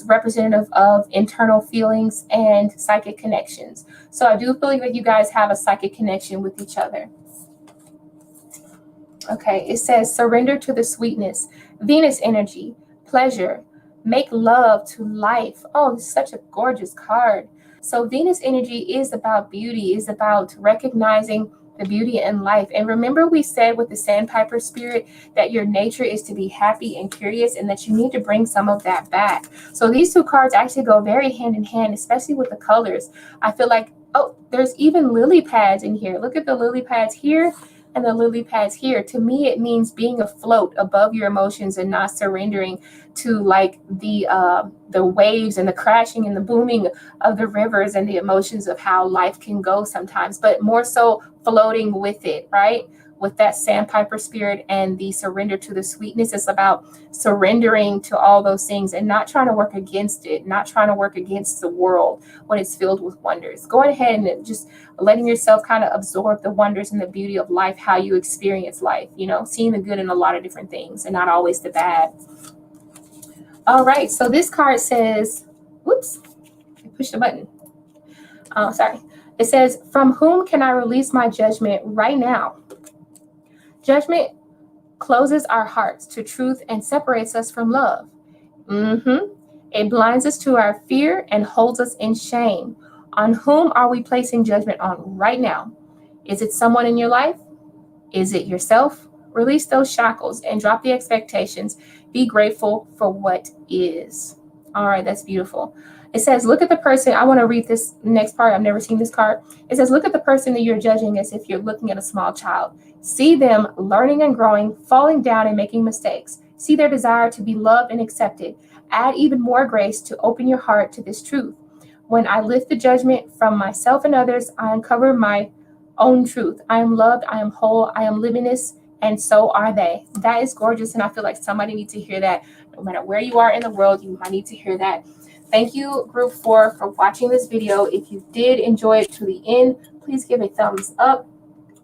representative of internal feelings and psychic connections. So I do feel like you guys have a psychic connection with each other. Okay, it says surrender to the sweetness, Venus energy, pleasure, make love to life. Oh, this is such a gorgeous card. So Venus energy is about beauty, is about recognizing the beauty in life. And remember, we said with the Sandpiper spirit that your nature is to be happy and curious, and that you need to bring some of that back. So these two cards actually go very hand in hand, especially with the colors. I feel like, oh, there's even lily pads in here. Look at the lily pads here and the lily pads here. To me, it means being afloat above your emotions and not surrendering to like the waves and the crashing and the booming of the rivers and the emotions of how life can go sometimes, but more so floating with it, right? With that Sandpiper spirit and the surrender to the sweetness. It's about surrendering to all those things and not trying to work against it, not trying to work against the world when it's filled with wonders. Going ahead and just letting yourself kind of absorb the wonders and the beauty of life, how you experience life, you know, seeing the good in a lot of different things and not always the bad. All right, so this card says, whoops, I pushed the button. Oh, sorry. It says, from whom can I release my judgment right now? Judgment closes our hearts to truth and separates us from love. It blinds us to our fear and holds us in shame. On whom are we placing judgment on right now? Is it someone in your life? Is it yourself? Release those shackles and drop the expectations. Be grateful for what is. All right, that's beautiful. It says, look at the person. I want to read this next part. I've never seen this card. It says, look at the person that you're judging as if you're looking at a small child. See them learning and growing, falling down and making mistakes. See their desire to be loved and accepted. Add even more grace to open your heart to this truth. When I lift the judgment from myself and others, I uncover my own truth. I am loved. I am whole. I am luminous. And so are they. That is gorgeous. And I feel like somebody needs to hear that. No matter where you are in the world, you might need to hear that. Thank you, Group 4, for watching this video. If you did enjoy it to the end, please give a thumbs up.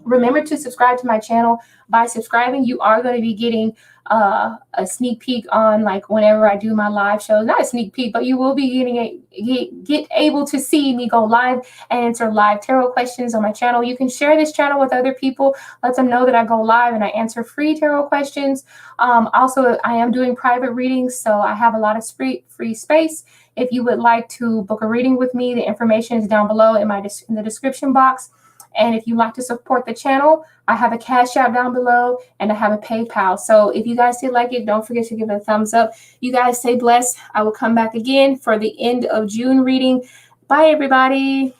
Remember to subscribe to my channel. By subscribing, you are going to be getting a sneak peek on like whenever I do my live shows. Not a sneak peek, but you will be getting able to see me go live and answer live tarot questions on my channel. You can share this channel with other people. Let them know that I go live and I answer free tarot questions. Also, I am doing private readings, so I have a lot of free space. If you would like to book a reading with me, the information is down below in the description box. And if you'd like to support the channel, I have a Cash App down below and I have a PayPal. So if you guys did like it, don't forget to give it a thumbs up. You guys stay blessed. I will come back again for the end of June reading. Bye, everybody.